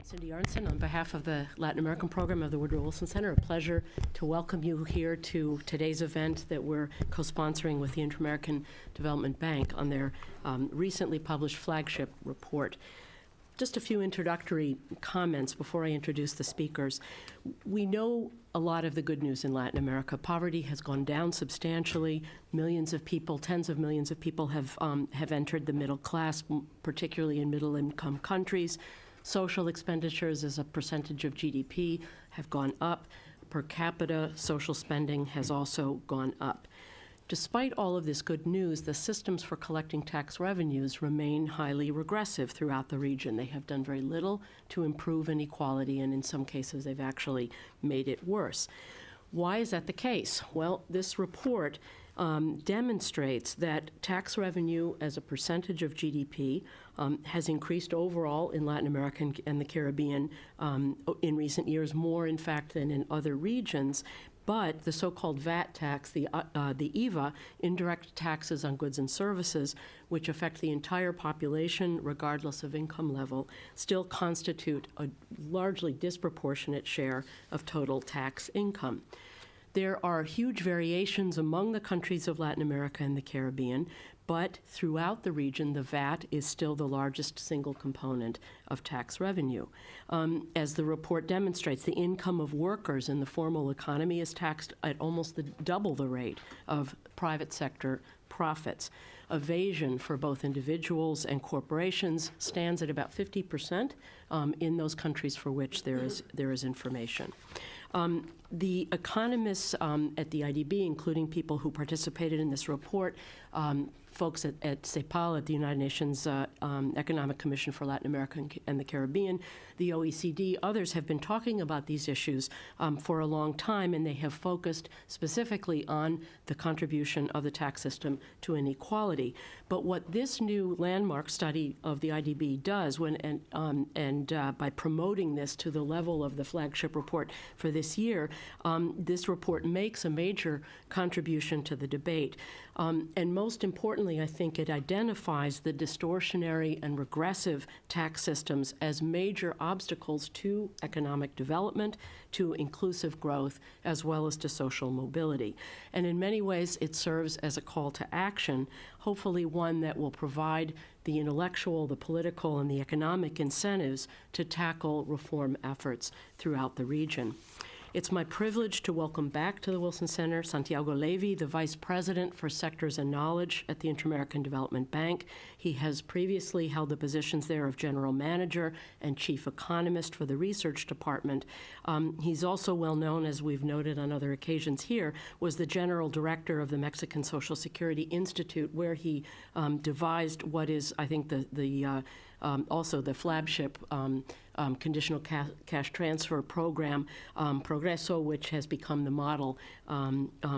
Cindy Arnson, on behalf of the Latin American program of the Woodrow Wilson Center, a pleasure to welcome you here to today's event that we're co-sponsoring with the Inter-American Development Bank on their recently published flagship report. Just a few introductory comments before I introduce the speakers. We know a lot of the good news in Latin America. Poverty has gone down substantially. Millions of people, tens of millions of people have entered the middle class, particularly in middle-income countries. Social expenditures as a percentage of GDP have gone up. Per capita social spending has also gone up. Despite all of this good news, the systems for collecting tax revenues remain highly regressive throughout the region. They have done very little to improve inequality, and in some cases they've actually made it worse. Why is that the case? Well, this report demonstrates that tax revenue as a percentage of GDP has increased overall in Latin America and the Caribbean in recent years, more in fact than in other regions. But the so-called VAT tax, the IVA, indirect taxes on goods and services, which affect the entire population regardless of income level, still constitute a largely disproportionate share of total tax income. There are huge variations among the countries of Latin America and the Caribbean, but throughout the region, the VAT is still the largest single component of tax revenue. As the report demonstrates, the income of workers in the formal economy is taxed at almost double the rate of private sector profits. Evasion for both individuals and corporations stands at about 50% in those countries for which there is information. The economists at the IDB, including people who participated in this report, folks at CEPAL, at the United Nations Economic Commission for Latin America and the Caribbean, the OECD, others have been talking about these issues for a long time, and they have focused specifically on the contribution of the tax system to inequality. But what this new landmark study of the IDB does, by promoting this to the level of the flagship report for this year, this report makes a major contribution to the debate. And most importantly, I think it identifies the distortionary and regressive tax systems as major obstacles to economic development, to inclusive growth, as well as to social mobility. And in many ways, it serves as a call to action, hopefully one that will provide the intellectual, the political, and the economic incentives to tackle reform efforts throughout the region. It's my privilege to welcome back to the Wilson Center Santiago Levy, the Vice President for Sectors and Knowledge at the Inter-American Development Bank. He has previously held the positions there of General Manager and Chief Economist for the Research Department. He's also well known, as we've noted on other occasions here, was the General Director of the Mexican Social Security Institute, where he devised what is, I think, also the flagship conditional cash transfer program, Progreso, which has become the model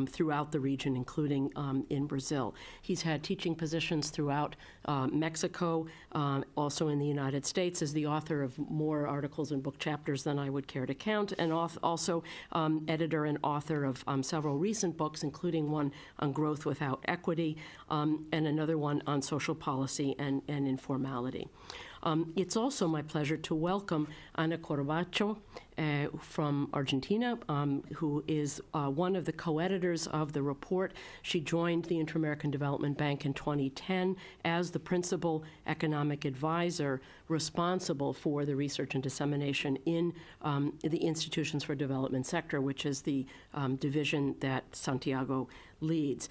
throughout the region, including in Brazil. He's had teaching positions throughout Mexico, also in the United States, as the author of more articles and book chapters than I would care to count, and also editor and author of several recent books, including one on growth without equity, and another one on social policy and informality. It's also my pleasure to welcome Ana Corbacho from Argentina, who is one of the co-editors of the report. She joined the Inter-American Development Bank in 2010 as the principal economic advisor responsible for the research and dissemination in the Institutions for Development sector, which is the division that Santiago leads.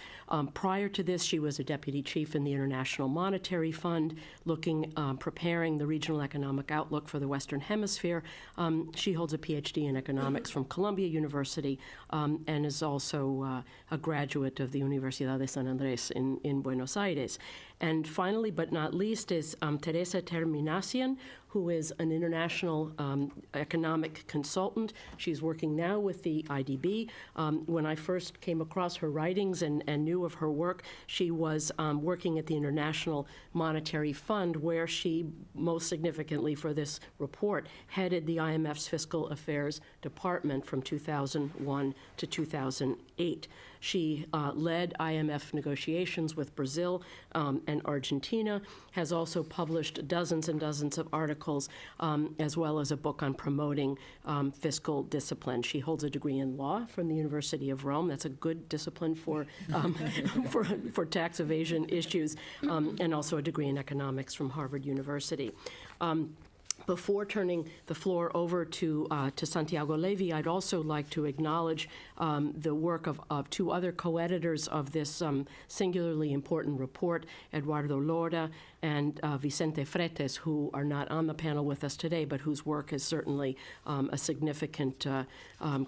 Prior to this, she was a deputy chief in the International Monetary Fund, preparing the regional economic outlook for the Western Hemisphere. She holds a PhD in economics from Columbia University and is also a graduate of the Universidad de San Andrés in Buenos Aires. And finally, but not least, is Teresa Ter-Minassian, who is an international economic consultant. She's working now with the IDB. When I first came across her writings and knew of her work, she was working at the International Monetary Fund, where she, most significantly for this report, headed the IMF's Fiscal Affairs Department from 2001 to 2008. She led IMF negotiations with Brazil and Argentina, has also published dozens and dozens of articles, as well as a book on promoting fiscal discipline. She holds a degree in law from the University of Rome. That's a good discipline for for tax evasion issues, and also a degree in economics from Harvard University. Before turning the floor over to Santiago Levy, I'd also like to acknowledge the work of two other co-editors of this singularly important report, Eduardo Lorda and Vicente Fretes, who are not on the panel with us today, but whose work is certainly a significant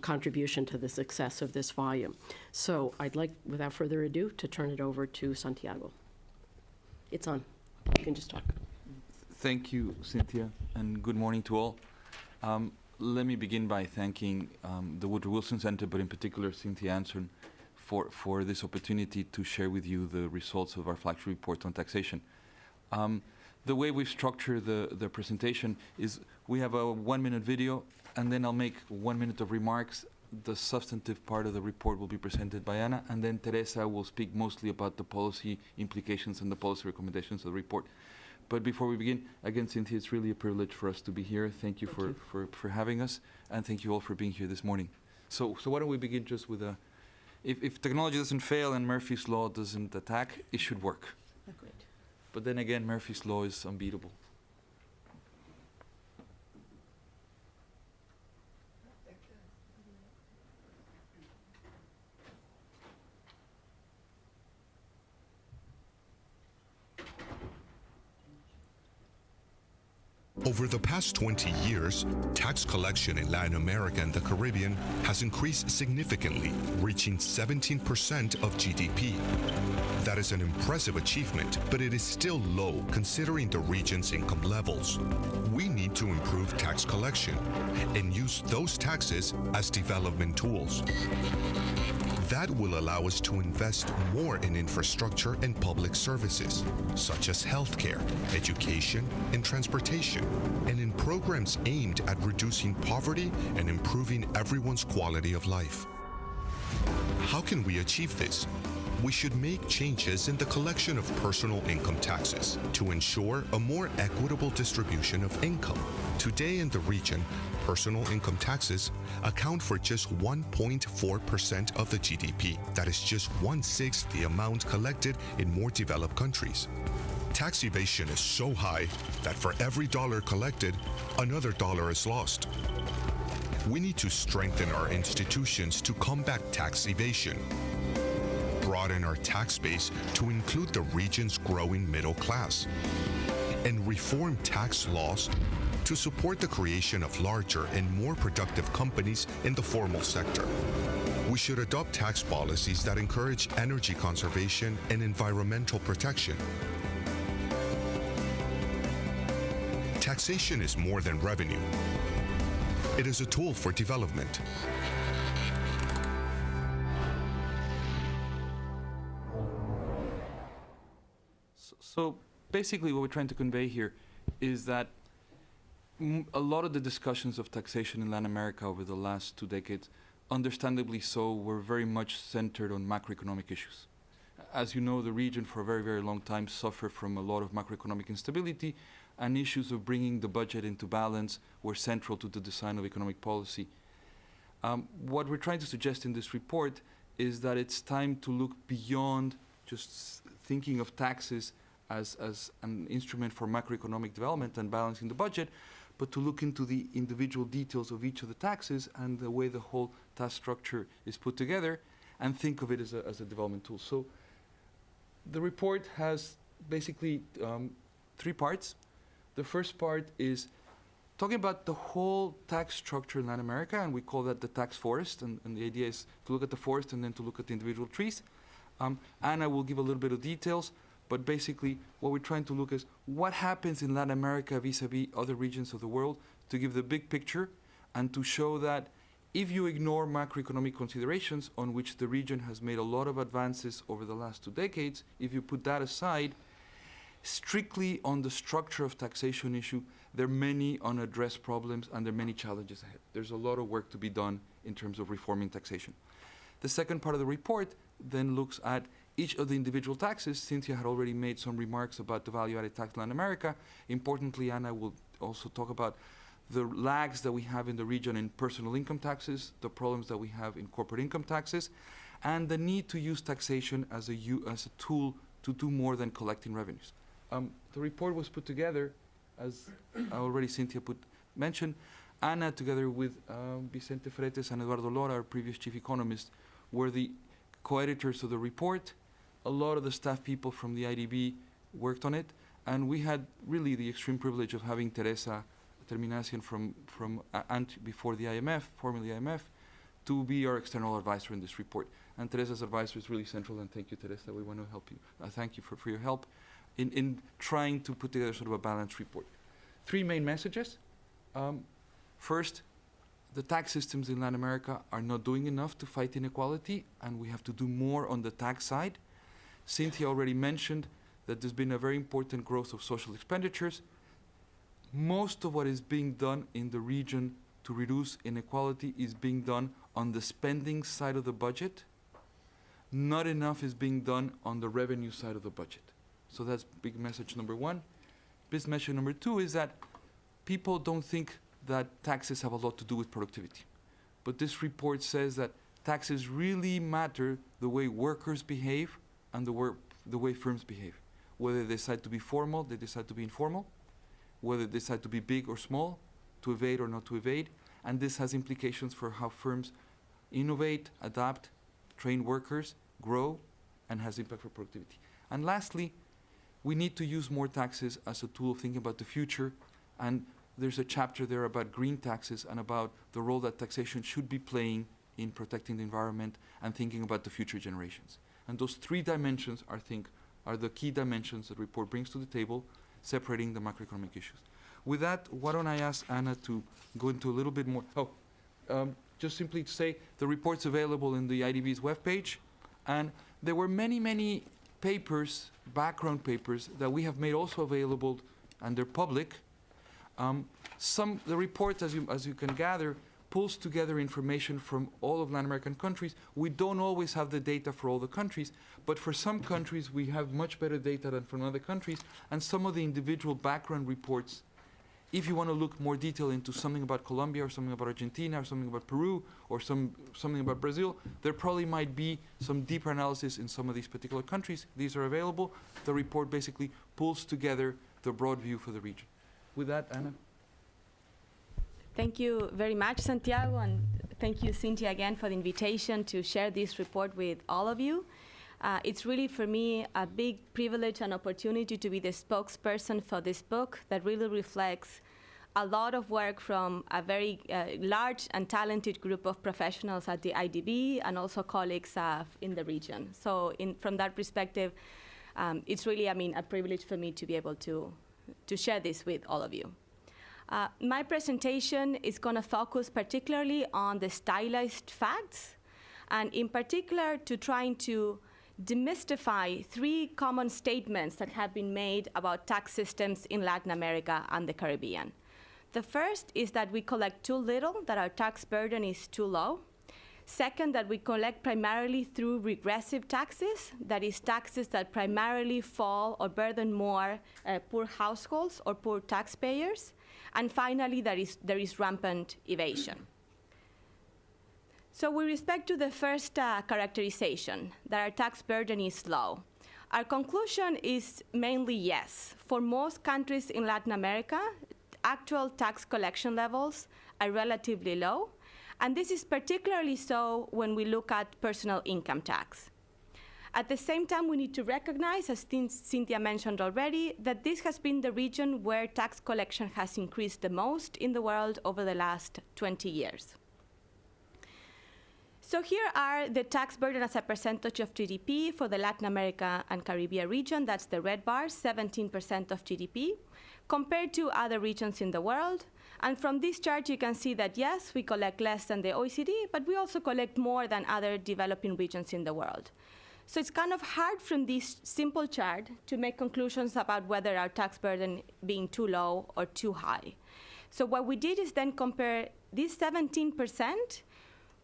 contribution to the success of this volume. So I'd like, without further ado, to turn it over to Santiago. It's on. You can just talk. Thank you, Cynthia, and good morning to all. Let me begin by thanking the Woodrow Wilson Center, but in particular Cynthia Anson, for this opportunity to share with you the results of our flagship report on taxation. The way we've structured the presentation is we have a 1-minute video, and then I'll make 1 minute of remarks. The substantive part of the report will be presented by Anna, and then Teresa will speak mostly about the policy implications and the policy recommendations of the report. But before we begin, again, Cynthia, it's really a privilege for us to be here. Thank you for having us, and thank you all for being here this morning. So why don't we begin just with a, if technology doesn't fail and Murphy's Law doesn't attack, it should work. Great. But then again, Murphy's Law is unbeatable. Over the past 20 years, tax collection in Latin America and the Caribbean has increased significantly, reaching 17% of GDP. That is an impressive achievement, but it is still low considering the region's income levels. We need to improve tax collection and use those taxes as development tools. That will allow us to invest more in infrastructure and public services, such as healthcare, education, and transportation, and in programs aimed at reducing poverty and improving everyone's quality of life. How can we achieve this? We should make changes in the collection of personal income taxes to ensure a more equitable distribution of income. Today in the region, personal income taxes account for just 1.4% of the GDP. That is just 1/6 the amount collected in more developed countries. Tax evasion is so high that for every dollar collected, another dollar is lost. We need to strengthen our institutions to combat tax evasion, broaden our tax base to include the region's growing middle class, and reform tax laws to support the creation of larger and more productive companies in the formal sector. We should adopt tax policies that encourage energy conservation and environmental protection. Taxation is more than revenue. It is a tool for development. So basically what we're trying to convey here is that a lot of the discussions of taxation in Latin America over the last 2 decades, understandably so, were very much centered on macroeconomic issues. As you know, the region for a very, very long time suffered from a lot of macroeconomic instability, and issues of bringing the budget into balance were central to the design of economic policy. What we're trying to suggest in this report is that it's time to look beyond just thinking of taxes as an instrument for macroeconomic development and balancing the budget, but to look into the individual details of each of the taxes and the way the whole tax structure is put together, and think of it as a development tool. So the report has basically 3 parts. The first part is talking about the whole tax structure in Latin America, and we call that the tax forest, and the idea is to look at the forest and then to look at the individual trees. Anna will give a little bit of details, but basically what we're trying to look is what happens in Latin America vis-a-vis other regions of the world, to give the big picture and to show that if you ignore macroeconomic considerations on which the region has made a lot of advances over the last 2 decades, if you put that aside, strictly on the structure of taxation issue, there are many unaddressed problems and there are many challenges ahead. There's a lot of work to be done in terms of reforming taxation. The second part of the report then looks at each of the individual taxes. Cynthia had already made some remarks about the value-added tax in Latin America. Importantly, Anna will also talk about the lags that we have in the region in personal income taxes, the problems that we have in corporate income taxes, and the need to use taxation as a tool to do more than collecting revenues. The report was put together, as already Cynthia mentioned. Anna, together with Vicente Fretes and Eduardo Lora, our previous chief economist, were the co-editors of the report. A lot of the staff people from the IDB worked on it, and we had really the extreme privilege of having Teresa Ter-Minassian from before the IMF, formerly IMF, to be our external advisor in this report. And Teresa's advice was really central, and thank you, Teresa. We want to help you. Thank you for your help in trying to put together sort of a balanced report. Three main messages. First, the tax systems in Latin America are not doing enough to fight inequality, and we have to do more on the tax side. Cynthia already mentioned that there's been a very important growth of social expenditures. Most of what is being done in the region to reduce inequality is being done on the spending side of the budget. Not enough is being done on the revenue side of the budget. So that's big message number one. Big message number two is that people don't think that taxes have a lot to do with productivity. But this report says that taxes really matter the way workers behave and the way firms behave. Whether they decide to be formal, they decide to be informal, whether they decide to be big or small, to evade or not to evade. And this has implications for how firms innovate, adapt, train workers, grow, and has impact for productivity. And lastly, we need to use more taxes as a tool of thinking about the future. And there's a chapter there about green taxes and about the role that taxation should be playing in protecting the environment and thinking about the future generations. And those three dimensions, I think, are the key dimensions that the report brings to the table, separating the macroeconomic issues. With that, why don't I ask Anna to go into a little bit more. Just simply to say, the report's available in the IDB's webpage, and there were many, many papers, background papers, that we have made also available, and they're public. The report, as you can gather, pulls together information from all of Latin American countries. We don't always have the data for all the countries, but for some countries we have much better data than from other countries, and some of the individual background reports, if you want to look more detail into something about Colombia or something about Argentina or something about Peru or something about Brazil, there probably might be some deeper analysis in some of these particular countries. These are available. The report basically pulls together the broad view for the region. With that, Anna. Thank you very much, Santiago, and thank you, Cynthia, again for the invitation to share this report with all of you. It's really, for me, a big privilege and opportunity to be the spokesperson for this book that really reflects a lot of work from a very large and talented group of professionals at the IDB and also colleagues in the region. So from that perspective, it's really, a privilege for me to be able to share this with all of you. My presentation is going to focus particularly on the stylized facts, and in particular to trying to demystify three common statements that have been made about tax systems in Latin America and the Caribbean. The first is that we collect too little, that our tax burden is too low. Second, that we collect primarily through regressive taxes, that is, taxes that primarily fall or burden more poor households or poor taxpayers. And finally, there is rampant evasion. So with respect to the first characterization, that our tax burden is low, our conclusion is mainly yes. For most countries in Latin America, actual tax collection levels are relatively low, and this is particularly so when we look at personal income tax. At the same time, we need to recognize, as Cynthia mentioned already, that this has been the region where tax collection has increased the most in the world over the last 20 years. So here are the tax burden as a percentage of GDP for the Latin America and Caribbean region. That's the red bar, 17% of GDP, compared to other regions in the world. And from this chart, you can see that, yes, we collect less than the OECD, but we also collect more than other developing regions in the world. So it's kind of hard from this simple chart to make conclusions about whether our tax burden being too low or too high. So what we did is then compare this 17%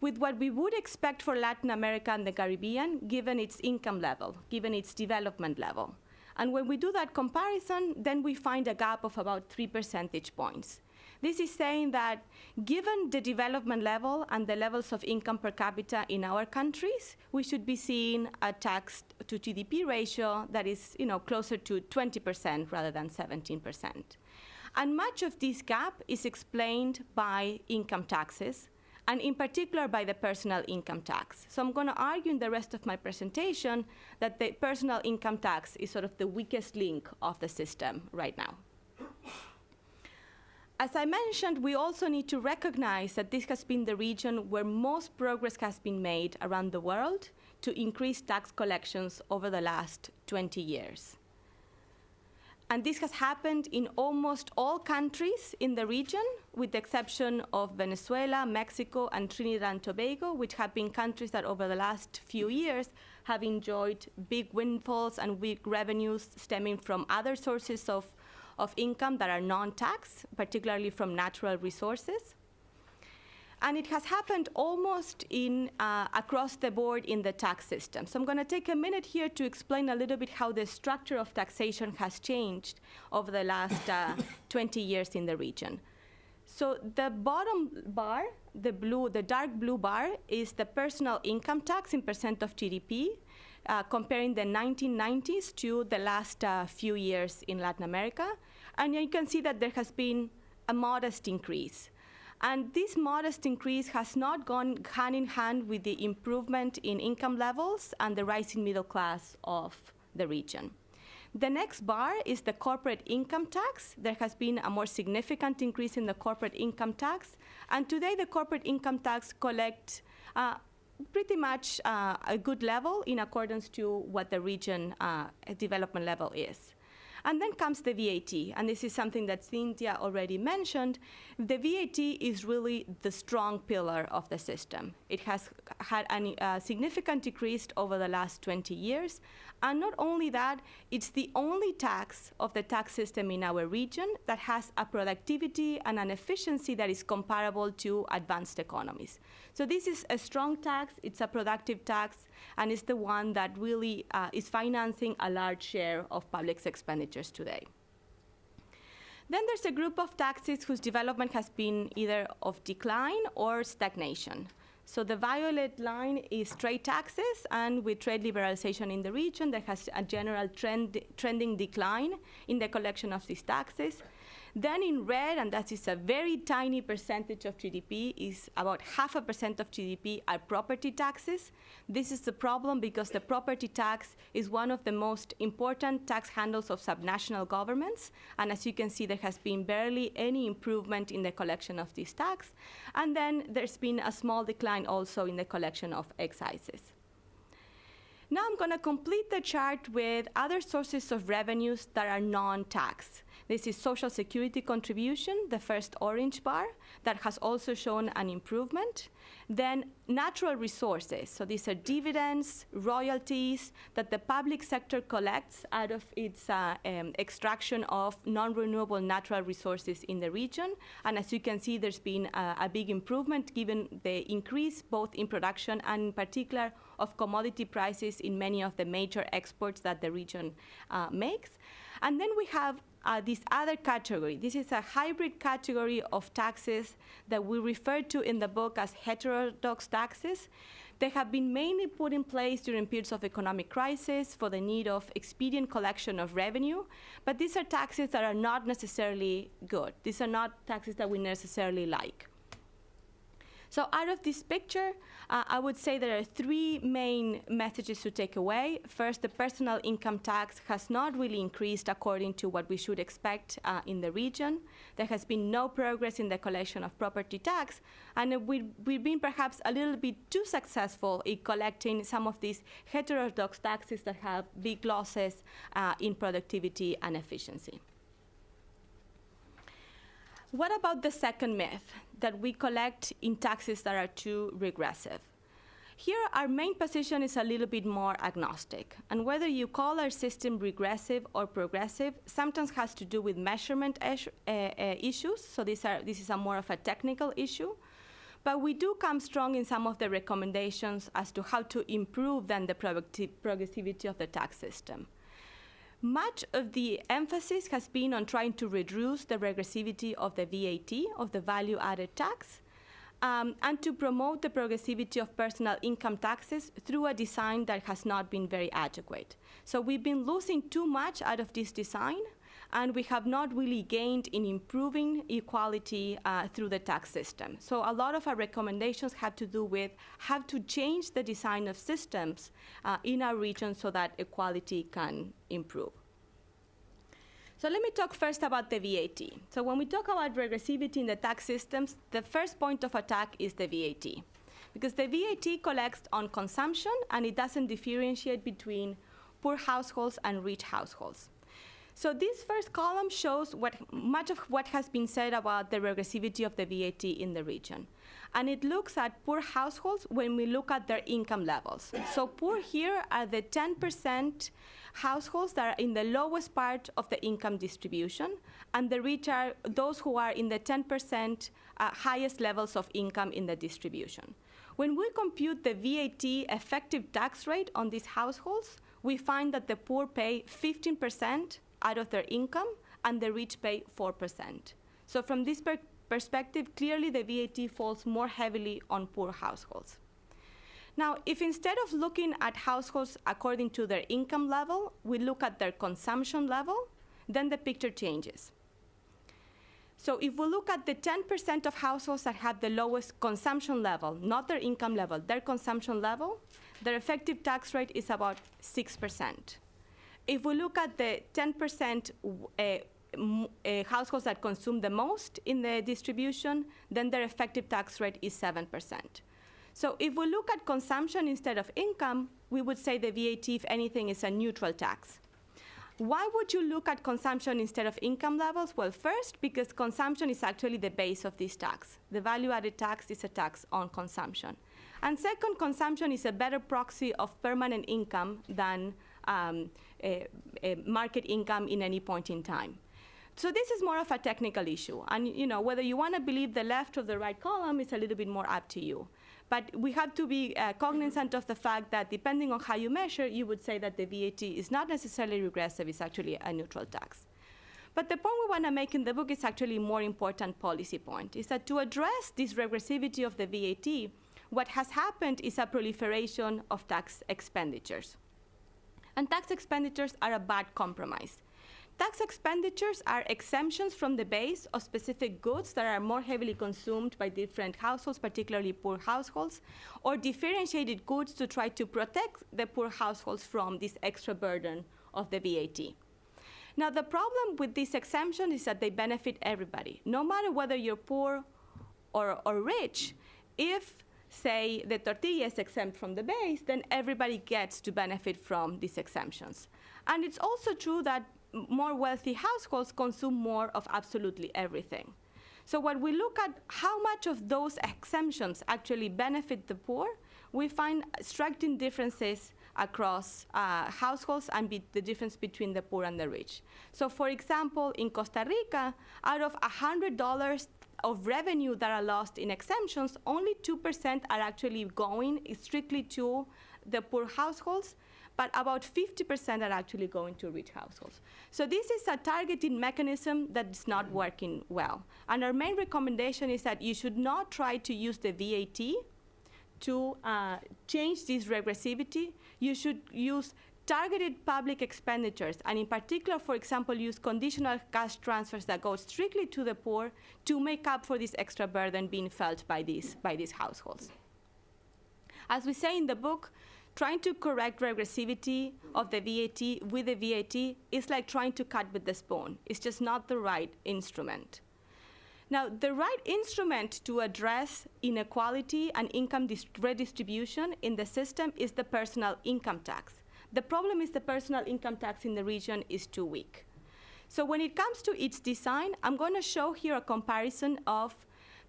with what we would expect for Latin America and the Caribbean, given its income level, given its development level. And when we do that comparison, then we find a gap of about 3 percentage points. This is saying that given the development level and the levels of income per capita in our countries, we should be seeing a tax to GDP ratio that is, closer to 20% rather than 17%. And much of this gap is explained by income taxes, and in particular by the personal income tax. So I'm going to argue in the rest of my presentation that the personal income tax is sort of the weakest link of the system right now. As I mentioned, we also need to recognize that this has been the region where most progress has been made around the world to increase tax collections over the last 20 years. And this has happened in almost all countries in the region, with the exception of Venezuela, Mexico, and Trinidad and Tobago, which have been countries that over the last few years have enjoyed big windfalls and big revenues stemming from other sources of income that are non-tax, particularly from natural resources. And it has happened almost across the board in the tax system. So I'm going to take a minute here to explain a little bit how the structure of taxation has changed over the last 20 years in the region. So the bottom bar, the dark blue bar, is the personal income tax in percent of GDP, comparing the 1990s to the last few years in Latin America. And you can see that there has been a modest increase. And this modest increase has not gone hand in hand with the improvement in income levels and the rising middle class of the region. The next bar is the corporate income tax. There has been a more significant increase in the corporate income tax. And today the corporate income tax collects pretty much a good level in accordance to what the region development level is. And then comes the VAT, and this is something that Cynthia already mentioned. The VAT is really the strong pillar of the system. It has had a significant decrease over the last 20 years. And not only that, it's the only tax of the tax system in our region that has a productivity and an efficiency that is comparable to advanced economies. So this is a strong tax, it's a productive tax, and it's the one that really is financing a large share of public expenditures today. Then there's a group of taxes whose development has been either of decline or stagnation. So the violet line is trade taxes, and with trade liberalization in the region, there has a general trending decline in the collection of these taxes. Then in red, and that is a very tiny percentage of GDP, is about 0.5% of GDP are property taxes. This is the problem because the property tax is one of the most important tax handles of subnational governments. And as you can see, there has been barely any improvement in the collection of this tax. And then there's been a small decline also in the collection of excises. Now I'm going to complete the chart with other sources of revenues that are non-tax. This is Social Security contribution, the first orange bar, that has also shown an improvement. Then natural resources, so these are dividends, royalties that the public sector collects out of its extraction of non-renewable natural resources in the region. And as you can see, there's been a big improvement given the increase both in production and in particular of commodity prices in many of the major exports that the region makes. And then we have this other category. This is a hybrid category of taxes that we refer to in the book as heterodox taxes. They have been mainly put in place during periods of economic crisis for the need of expedient collection of revenue, but these are taxes that are not necessarily good. These are not taxes that we necessarily like. So out of this picture, I would say there are three main messages to take away. First, the personal income tax has not really increased according to what we should expect in the region. There has been no progress in the collection of property tax, and we've been perhaps a little bit too successful in collecting some of these heterodox taxes that have big losses in productivity and efficiency. What about the second myth, that we collect in taxes that are too regressive? Here, our main position is a little bit more agnostic, and whether you call our system regressive or progressive sometimes has to do with measurement issues, so this is a more of a technical issue. But we do come strong in some of the recommendations as to how to improve then the progressivity of the tax system. Much of the emphasis has been on trying to reduce the regressivity of the VAT, of the value-added tax, and to promote the progressivity of personal income taxes through a design that has not been very adequate. So we've been losing too much out of this design, and we have not really gained in improving equality through the tax system. So a lot of our recommendations have to do with how to change the design of systems in our region so that equality can improve. So let me talk first about the VAT. So when we talk about regressivity in the tax systems, the first point of attack is the VAT, because the VAT collects on consumption and it doesn't differentiate between poor households and rich households. So this first column shows much of what has been said about the regressivity of the VAT in the region. And it looks at poor households when we look at their income levels. So poor here are the 10% households that are in the lowest part of the income distribution, and the rich are those who are in the 10% highest levels of income in the distribution. When we compute the VAT effective tax rate on these households, we find that the poor pay 15% out of their income, and the rich pay 4%. So from this perspective, clearly the VAT falls more heavily on poor households. Now, if instead of looking at households according to their income level, we look at their consumption level, then the picture changes. So if we look at the 10% of households that have the lowest consumption level, not their income level, their consumption level, their effective tax rate is about 6%. If we look at the 10% households that consume the most in the distribution, then their effective tax rate is 7%. So if we look at consumption instead of income, we would say the VAT, if anything, is a neutral tax. Why would you look at consumption instead of income levels? Well, first, because consumption is actually the base of this tax. The value-added tax is a tax on consumption. And second, consumption is a better proxy of permanent income than market income in any point in time. So this is more of a technical issue. And whether you want to believe the left or the right column is a little bit more up to you. But we have to be cognizant of the fact that depending on how you measure, you would say that the VAT is not necessarily regressive, it's actually a neutral tax. But the point we want to make in the book is actually a more important policy point, is that to address this regressivity of the VAT, what has happened is a proliferation of tax expenditures. And tax expenditures are a bad compromise. Tax expenditures are exemptions from the base of specific goods that are more heavily consumed by different households, particularly poor households, or differentiated goods to try to protect the poor households from this extra burden of the VAT. Now, the problem with this exemption is that they benefit everybody. No matter whether you're poor or rich, if say the tortilla is exempt from the base, then everybody gets to benefit from these exemptions. And it's also true that more wealthy households consume more of absolutely everything. So when we look at how much of those exemptions actually benefit the poor, we find striking differences across households and the difference between the poor and the rich. So for example, in Costa Rica, out of $100 of revenue that are lost in exemptions, only 2% are actually going strictly to the poor households, but about 50% are actually going to rich households. So this is a targeting mechanism that is not working well. And our main recommendation is that you should not try to use the VAT to change this regressivity. You should use targeted public expenditures, and in particular, for example, use conditional cash transfers that go strictly to the poor to make up for this extra burden being felt by these households. As we say in the book, trying to correct regressivity of the VAT with the VAT is like trying to cut with the spoon. It's just not the right instrument. Now, the right instrument to address inequality and income redistribution in the system is the personal income tax. The problem is the personal income tax in the region is too weak. So when it comes to its design, I'm going to show here a comparison of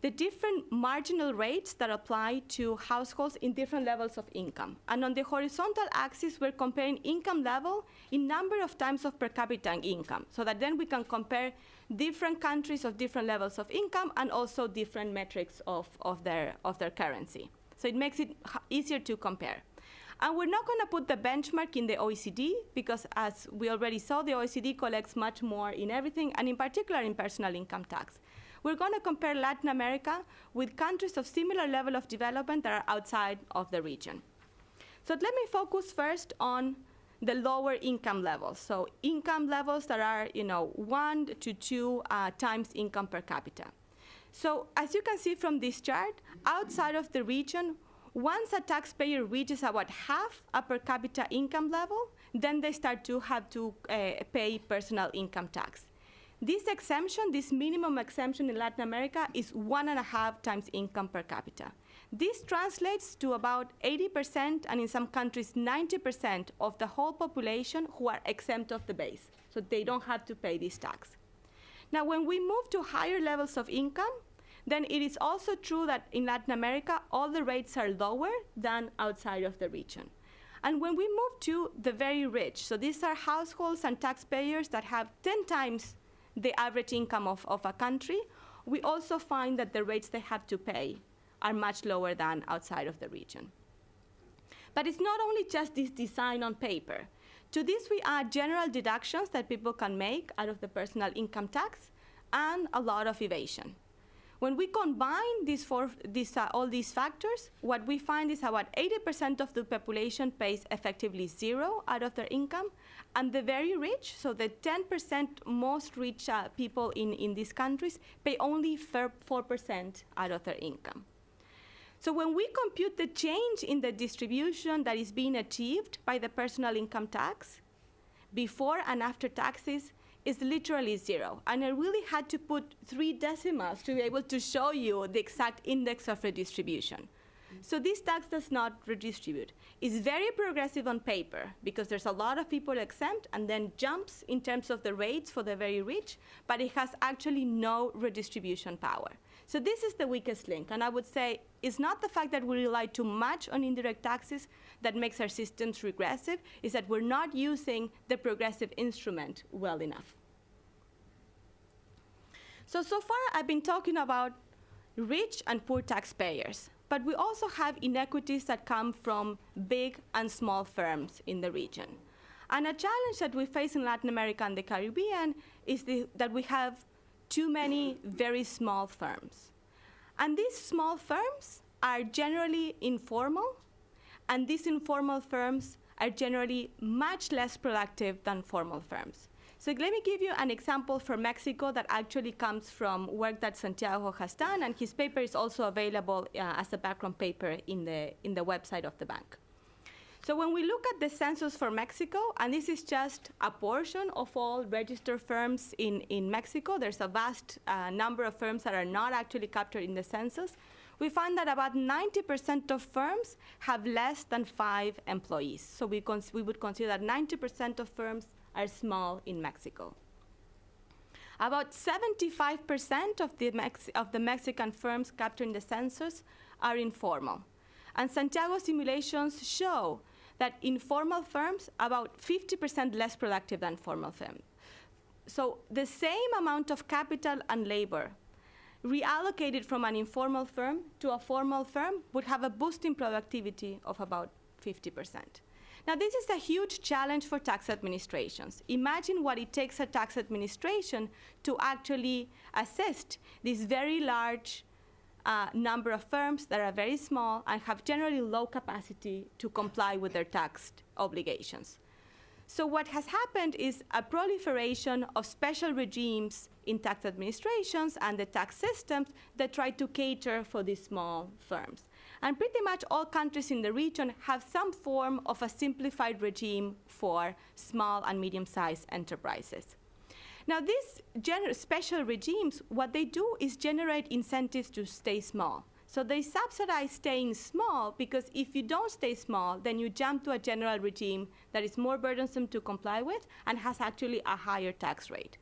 the different marginal rates that apply to households in different levels of income. And on the horizontal axis, we're comparing income level in number of times of per capita income, so that then we can compare different countries of different levels of income and also different metrics of their currency. So it makes it easier to compare. And we're not going to put the benchmark in the OECD because, as we already saw, the OECD collects much more in everything, and in particular in personal income tax. We're going to compare Latin America with countries of similar level of development that are outside of the region. So let me focus first on the lower income levels. So income levels that are 1 to 2 times income per capita. So as you can see from this chart, outside of the region, once a taxpayer reaches about half a per capita income level, then they start to have to pay personal income tax. This exemption, this minimum exemption in Latin America, is 1.5 times income per capita. This translates to about 80%, and in some countries 90% of the whole population who are exempt of the base. So they don't have to pay this tax. Now, when we move to higher levels of income, then it is also true that in Latin America, all the rates are lower than outside of the region. And when we move to the very rich, so these are households and taxpayers that have 10 times the average income of a country, we also find that the rates they have to pay are much lower than outside of the region. But it's not only just this design on paper. To this, we add general deductions that people can make out of the personal income tax and a lot of evasion. When we combine all these factors, what we find is about 80% of the population pays effectively zero out of their income, and the very rich, so the 10% most rich people in these countries, pay only 4% out of their income. So when we compute the change in the distribution that is being achieved by the personal income tax, before and after taxes, is literally zero. And I really had to put 3 decimals to be able to show you the exact index of redistribution. So this tax does not redistribute. It's very progressive on paper because there's a lot of people exempt and then jumps in terms of the rates for the very rich, but it has actually no redistribution power. So this is the weakest link. And I would say it's not the fact that we rely too much on indirect taxes that makes our systems regressive, it's that we're not using the progressive instrument well enough. So far I've been talking about rich and poor taxpayers, but we also have inequities that come from big and small firms in the region. And a challenge that we face in Latin America and the Caribbean is that we have too many very small firms. And these small firms are generally informal, and these informal firms are generally much less productive than formal firms. So let me give you an example from Mexico that actually comes from work that Santiago has done, and his paper is also available as a background paper in the website of the bank. So when we look at the census for Mexico, and this is just a portion of all registered firms in Mexico, there's a vast number of firms that are not actually captured in the census, we find that about 90% of firms have less than 5 employees. So we would consider that 90% of firms are small in Mexico. About 75% of the Mexican firms captured in the census are informal. And Santiago simulations show that informal firms are about 50% less productive than formal firms. So the same amount of capital and labor reallocated from an informal firm to a formal firm would have a boost in productivity of about 50%. Now, this is a huge challenge for tax administrations. Imagine what it takes a tax administration to actually assist this very large number of firms that are very small and have generally low capacity to comply with their tax obligations. So what has happened is a proliferation of special regimes in tax administrations and the tax systems that try to cater for these small firms. And pretty much all countries in the region have some form of a simplified regime for small and medium-sized enterprises. Now, these special regimes, what they do is generate incentives to stay small. So they subsidize staying small because if you don't stay small, then you jump to a general regime that is more burdensome to comply with and has actually a higher tax rate.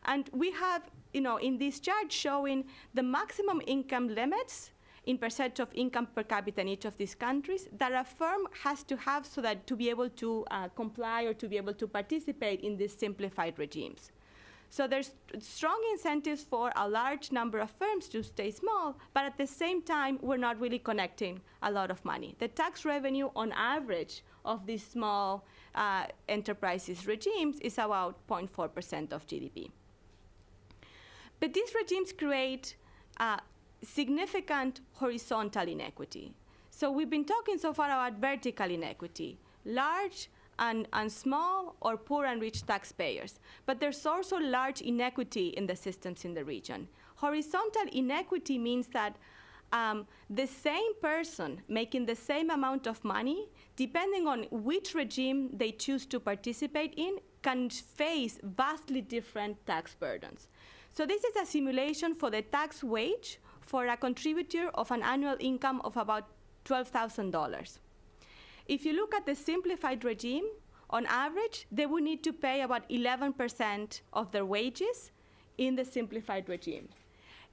And we have, in this chart showing the maximum income limits in percentage of income per capita in each of these countries that a firm has to have so that to be able to comply or to be able to participate in these simplified regimes. So there's strong incentives for a large number of firms to stay small, but at the same time, we're not really collecting a lot of money. The tax revenue on average of these small enterprises regimes is about 0.4% of GDP. But these regimes create significant horizontal inequity. So we've been talking so far about vertical inequity, large and small or poor and rich taxpayers. But there's also large inequity in the systems in the region. Horizontal inequity means that the same person making the same amount of money, depending on which regime they choose to participate in, can face vastly different tax burdens. So this is a simulation for the tax wage for a contributor of an annual income of about $12,000. If you look at the simplified regime, on average, they would need to pay about 11% of their wages in the simplified regime.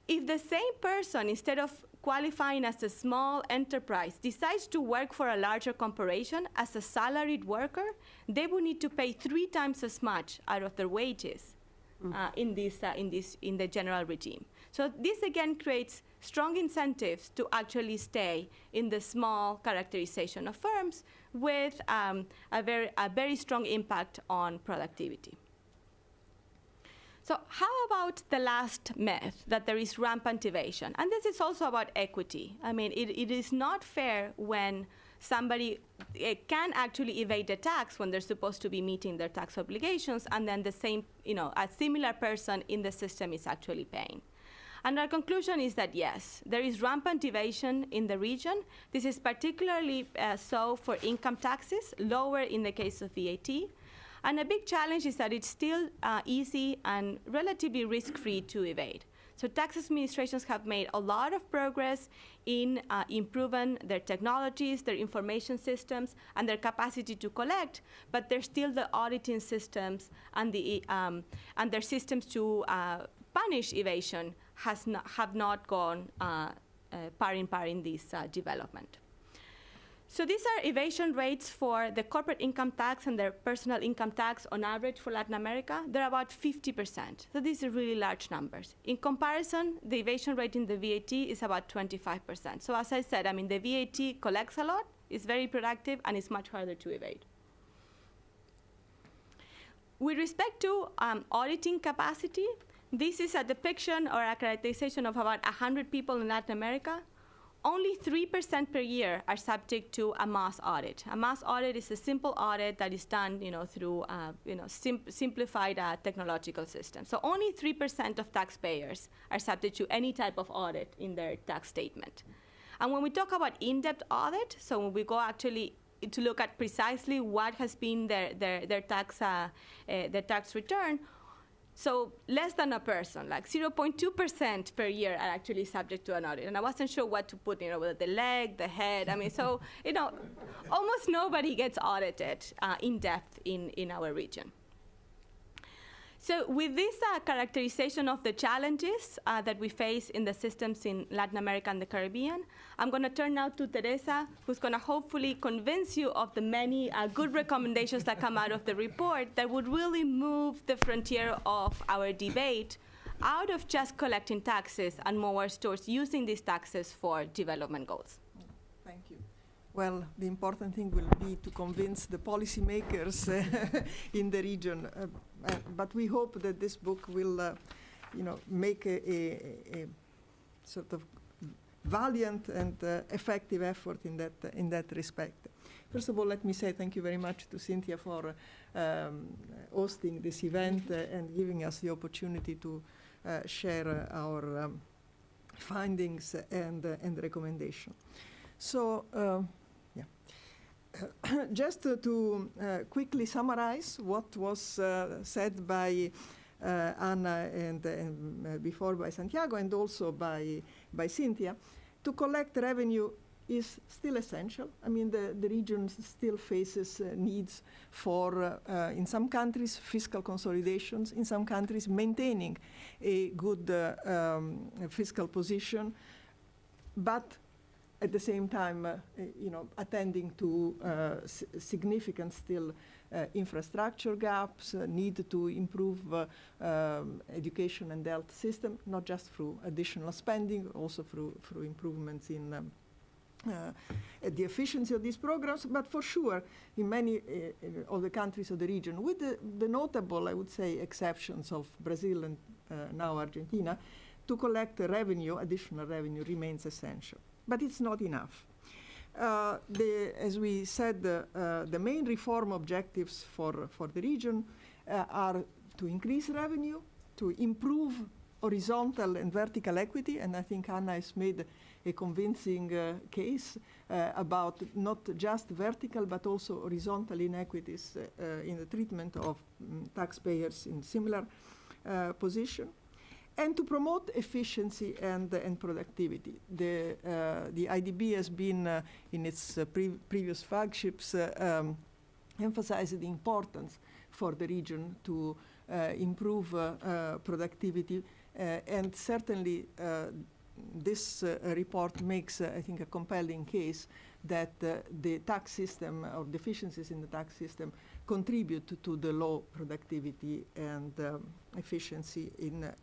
If the same person, instead of qualifying as a small enterprise, decides to work for a larger corporation as a salaried worker, they would need to pay 3 times as much out of their wages in the general regime. So this again creates strong incentives to actually stay in the small characterization of firms with a very strong impact on productivity. So how about the last myth, that there is rampant evasion? And this is also about equity. I mean, it is not fair when somebody can actually evade the tax when they're supposed to be meeting their tax obligations, and then the same, a similar person in the system is actually paying. And our conclusion is that yes, there is rampant evasion in the region. This is particularly so for income taxes, lower in the case of VAT. And a big challenge is that it's still easy and relatively risk-free to evade. So tax administrations have made a lot of progress in improving their technologies, their information systems, and their capacity to collect, but there's still the auditing systems and their systems to punish evasion have not gone par in par in this development. So these are evasion rates for the corporate income tax and their personal income tax on average for Latin America. They're about 50%. So these are really large numbers. In comparison, the evasion rate in the VAT is about 25%. So as I said, I mean, the VAT collects a lot, is very productive, and it's much harder to evade. With respect to auditing capacity, this is a depiction or a characterization of about 100 people in Latin America. Only 3% per year are subject to a mass audit. A mass audit is a simple audit that is done, through, simplified technological systems. So only 3% of taxpayers are subject to any type of audit in their tax statement. And when we talk about in-depth audit, so when we go actually to look at precisely what has been their tax return, so less than a person, like 0.2% per year are actually subject to an audit. And I wasn't sure what to put, whether the leg, the head. I mean, so, almost nobody gets audited in depth in our region. So with this characterization of the challenges that we face in the systems in Latin America and the Caribbean, I'm going to turn now to Teresa, who's going to hopefully convince you of the many good recommendations that come out of the report that would really move the frontier of our debate out of just collecting taxes and more towards using these taxes for development goals. Thank you. Well, the important thing will be to convince the policymakers in the region. But we hope that this book will, make a sort of valiant and effective effort in that respect. First of all, let me say thank you very much to Cynthia for hosting this event and giving us the opportunity to share our findings and recommendation. So, just to quickly summarize what was said by Anna and before by Santiago and also by Cynthia, to collect revenue is still essential. I mean, the region still faces needs for, in some countries, fiscal consolidations, in some countries, maintaining a good fiscal position. But at the same time, attending to significant still infrastructure gaps, need to improve education and health system, not just through additional spending, also through improvements in the efficiency of these programs, but for sure in many of the countries of the region, with the notable, I would say, exceptions of Brazil and now Argentina, to collect revenue, additional revenue, remains essential. But it's not enough. As we said, the main reform objectives for the region are to increase revenue, to improve horizontal and vertical equity, and I think Anna has made a convincing case about not just vertical but also horizontal inequities in the treatment of taxpayers in similar position, and to promote efficiency and productivity. The IDB has been, in its previous flagships, emphasized the importance for the region to improve productivity, and certainly this report makes, I think, a compelling case that the tax system or deficiencies in the tax system contribute to the low productivity and efficiency in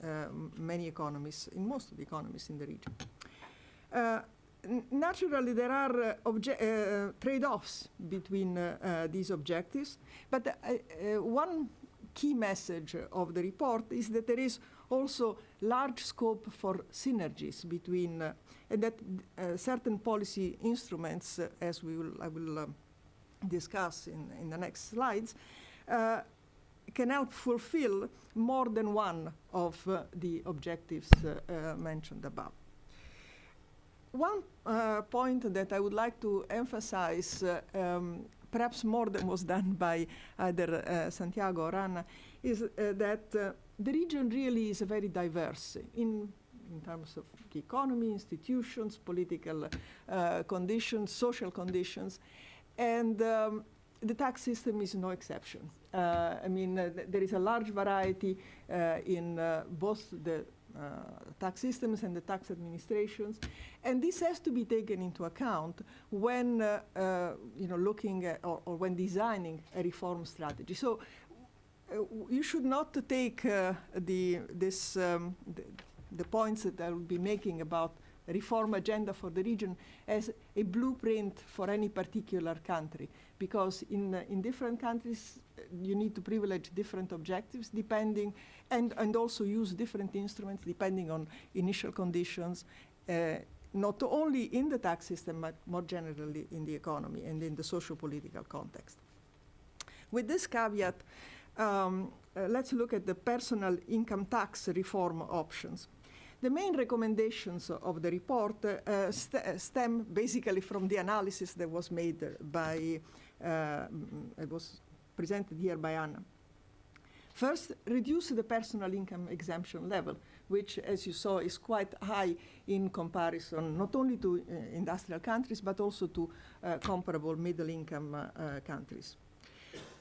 many economies, in most of the economies in the region. Naturally, there are trade-offs between these objectives, but one key message of the report is that there is also large scope for synergies between, and that certain policy instruments, as I will discuss in the next slides, can help fulfill more than one of the objectives mentioned above. One point that I would like to emphasize, perhaps more than was done by either Santiago or Anna, is that the region really is very diverse in terms of the economy, institutions, political conditions, social conditions, and the tax system is no exception. There is a large variety in both the tax systems and the tax administrations, and this has to be taken into account when looking at or when designing a reform strategy. So you should not take the points that I will be making about a reform agenda for the region as a blueprint for any particular country, because in different countries you need to privilege different objectives depending, and also use different instruments depending on initial conditions, not only in the tax system but more generally in the economy and in the socio-political context. With this caveat, let's look at the personal income tax reform options. The main recommendations of the report stem basically from the analysis that was made by, it was presented here by Anna. First, reduce the personal income exemption level, which, as you saw, is quite high in comparison not only to industrial countries, but also to comparable middle-income countries.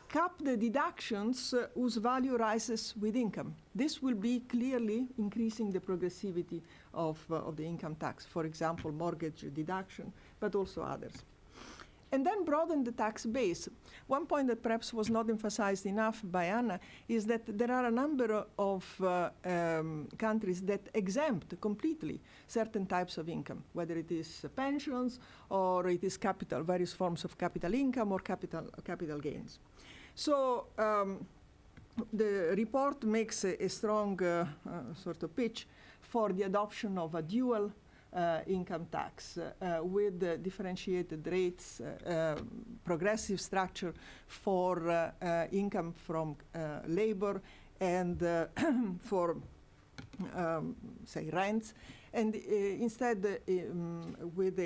Cap the deductions whose value rises with income. This will be clearly increasing the progressivity of the income tax, for example, mortgage deduction, but also others. And then broaden the tax base. One point that perhaps was not emphasized enough by Anna is that there are a number of countries that exempt completely certain types of income, whether it is pensions or it is capital, various forms of capital income or capital gains. So the report makes a strong sort of pitch for the adoption of a dual income tax with differentiated rates, progressive structure for income from labor and for, say, rents, and instead with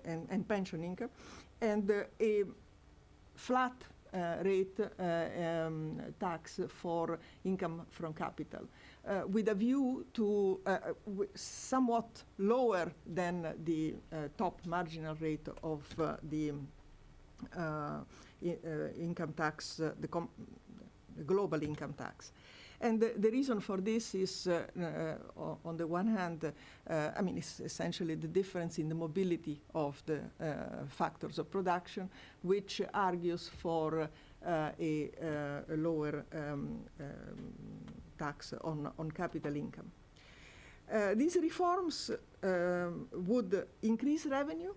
and pension income, and a flat rate tax for income from capital, with a view to somewhat lower than the top marginal rate of the income tax, the global income tax. And the reason for this is, on the one hand, it's essentially the difference in the mobility of the factors of production, which argues for a lower tax on capital income. These reforms would increase revenue,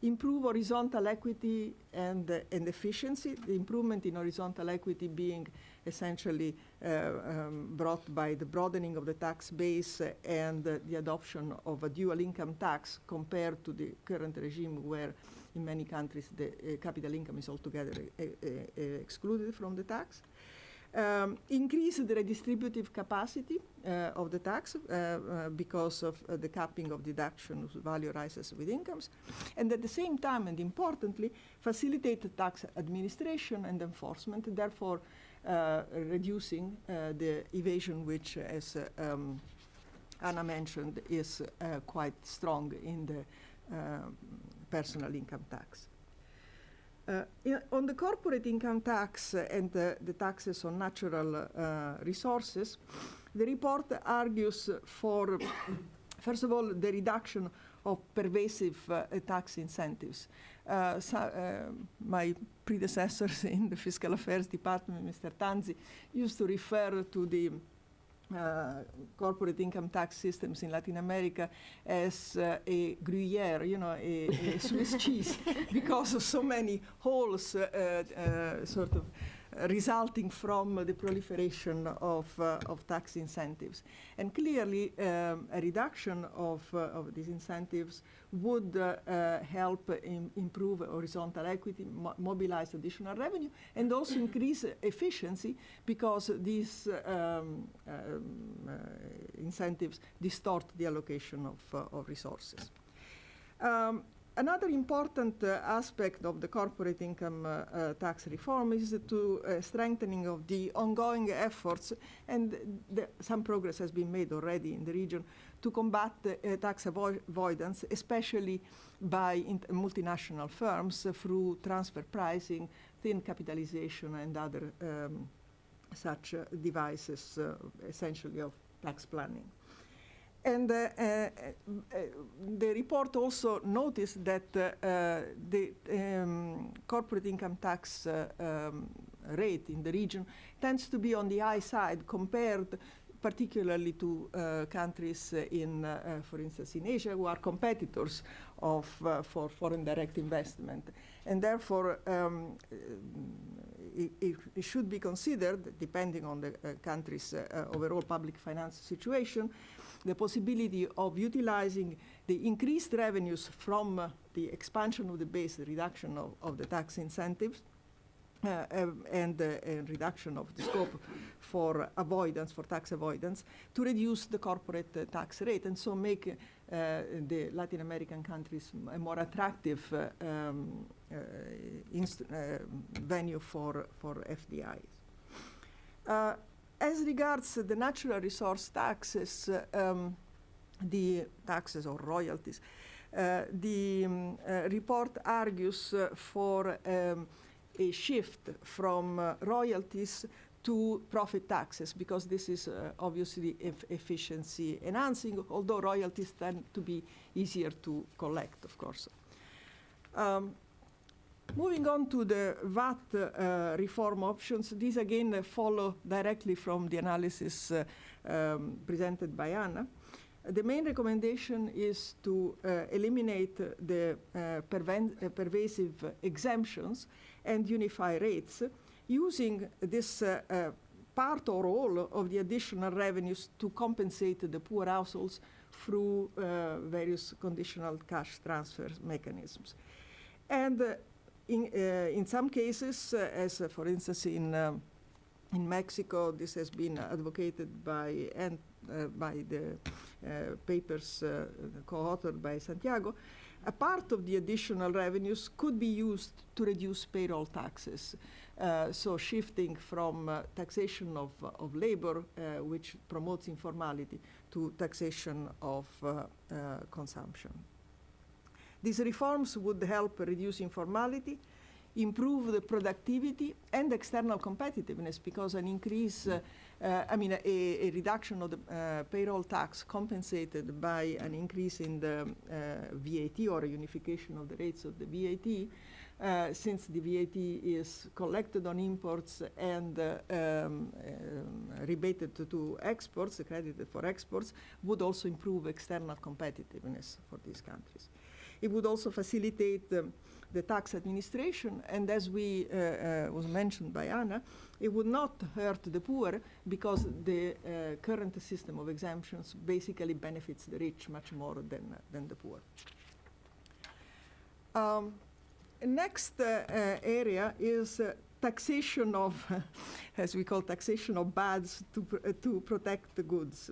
improve horizontal equity and efficiency, the improvement in horizontal equity being essentially brought by the broadening of the tax base and the adoption of a dual income tax compared to the current regime where in many countries the capital income is altogether excluded from the tax. Increase the redistributive capacity of the tax because of the capping of deduction whose value rises with incomes, and at the same time, and importantly, facilitate the tax administration and enforcement, therefore reducing the evasion, which, as Anna mentioned, is quite strong in the personal income tax. On the corporate income tax and the taxes on natural resources, the report argues for, first of all, the reduction of pervasive tax incentives. My predecessors in the Fiscal Affairs Department, Mr. Tanzi, used to refer to the corporate income tax systems in Latin America as a Gruyere, a Swiss cheese, because of so many holes sort of resulting from the proliferation of tax incentives. And clearly, a reduction of these incentives would help improve horizontal equity, mobilize additional revenue, and also increase efficiency because these incentives distort the allocation of resources. Another important aspect of the corporate income tax reform is to strengthening of the ongoing efforts, and some progress has been made already in the region, to combat tax avoidance, especially by multinational firms through transfer pricing, thin capitalization, and other such devices, essentially of tax planning. And the report also noticed that the corporate income tax rate in the region tends to be on the high side compared particularly to countries in, for instance, in Asia, who are competitors for foreign direct investment. And therefore, it should be considered, depending on the country's overall public finance situation, the possibility of utilizing the increased revenues from the expansion of the base, the reduction of the tax incentives, and reduction of the scope for avoidance, for tax avoidance, to reduce the corporate tax rate, and so make the Latin American countries a more attractive venue for FDIs. As regards the natural resource taxes, the taxes or royalties, the report argues for a shift from royalties to profit taxes, because this is obviously efficiency enhancing, although royalties tend to be easier to collect, of course. Moving on to the VAT reform options, these again follow directly from the analysis presented by Anna. The main recommendation is to eliminate the pervasive exemptions and unify rates, using this part or all of the additional revenues to compensate the poor households through various conditional cash transfer mechanisms. And in some cases, as for instance in Mexico, this has been advocated by the papers co-authored by Santiago, a part of the additional revenues could be used to reduce payroll taxes. So shifting from taxation of labor, which promotes informality, to taxation of consumption. These reforms would help reduce informality, improve the productivity and external competitiveness, because an increase, a reduction of the payroll tax compensated by an increase in the VAT, or a unification of the rates of the VAT, since the VAT is collected on imports and rebated to exports, credited for exports, would also improve external competitiveness for these countries. It would also facilitate the tax administration, and as was mentioned by Anna, it would not hurt the poor, because the current system of exemptions basically benefits the rich much more than the poor. Next area is taxation of, as we call taxation of bads to protect the goods.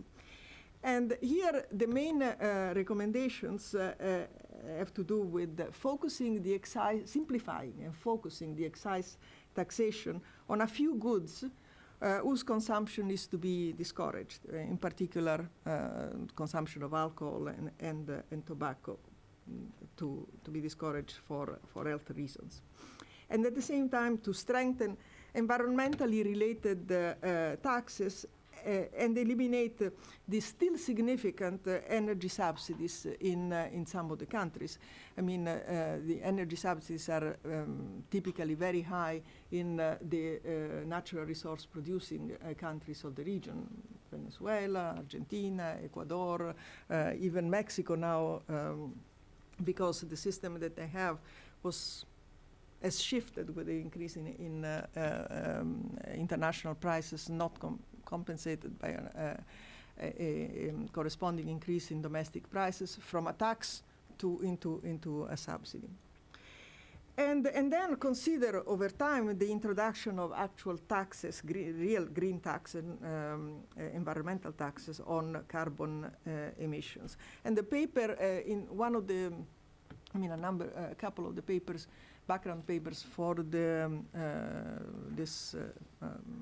And here the main recommendations have to do with focusing the excise, simplifying and focusing the excise taxation on a few goods whose consumption is to be discouraged, in particular consumption of alcohol and tobacco, to be discouraged for health reasons. And at the same time, to strengthen environmentally related taxes and eliminate the still significant energy subsidies in some of the countries. I mean, the energy subsidies are typically very high in the natural resource producing countries of the region, Venezuela, Argentina, Ecuador, even Mexico now, because the system that they have has shifted with the increase in international prices, not compensated by a corresponding increase in domestic prices, from a tax into a subsidy. And then consider over time the introduction of actual taxes, real green tax and environmental taxes on carbon emissions. And the paper in one of the, a couple of the papers, background papers for the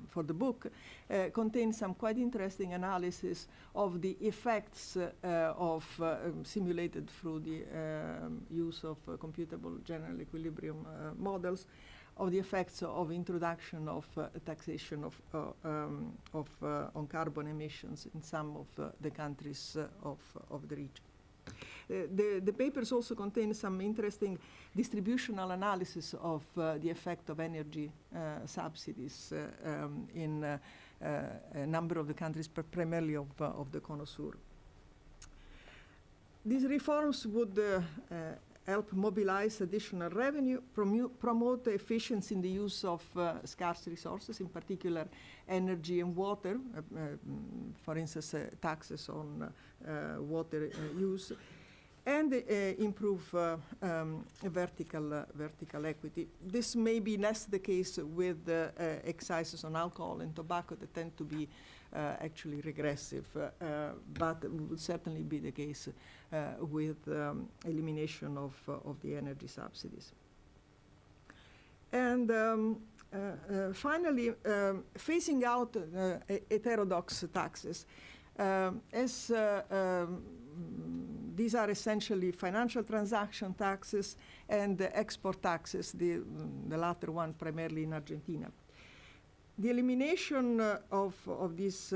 for the book contains some quite interesting analysis of the effects simulated through the use of computable general equilibrium models, of the effects of introduction of taxation on carbon emissions in some of the countries of the region. The papers also contain some interesting distributional analysis of the effect of energy subsidies in a number of the countries, primarily of the Cono-Sur. These reforms would help mobilize additional revenue, promote efficiency in the use of scarce resources, in particular energy and water, for instance, taxes on water use, and improve vertical equity. This may be less the case with excises on alcohol and tobacco that tend to be actually regressive, but would certainly be the case with elimination of the energy subsidies. And finally, phasing out heterodox taxes. As these are essentially financial transaction taxes and export taxes, the latter one primarily in Argentina. The elimination of these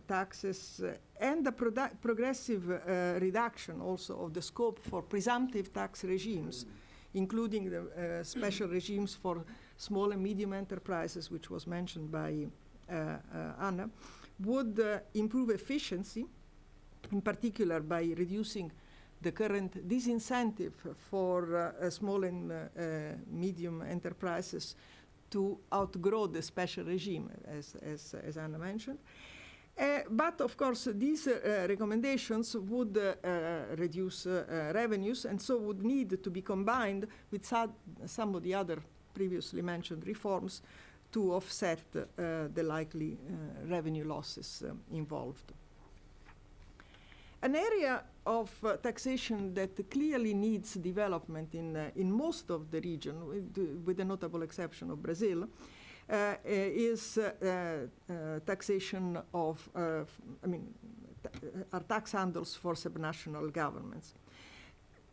taxes and the progressive reduction also of the scope for presumptive tax regimes, including the special regimes for small and medium enterprises, which was mentioned by Anna, would improve efficiency, in particular by reducing the current disincentive for small and medium enterprises to outgrow the special regime, as Anna mentioned. But of course, these recommendations would reduce revenues, and so would need to be combined with some of the other previously mentioned reforms to offset the likely revenue losses involved. An area of taxation that clearly needs development in most of the region, with the notable exception of Brazil, is taxation of, are tax handles for subnational governments.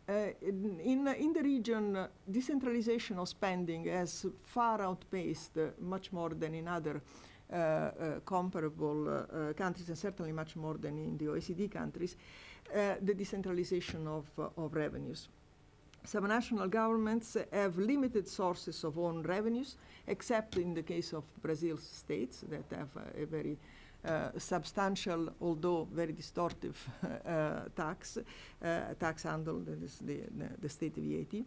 in the region, decentralization of spending has far outpaced, much more than in other comparable countries, and certainly much more than in the OECD countries, the decentralization of revenues. Subnational governments have limited sources of own revenues, except in the case of Brazil's states that have a very substantial, although very distortive, tax handle, that is the state VAT.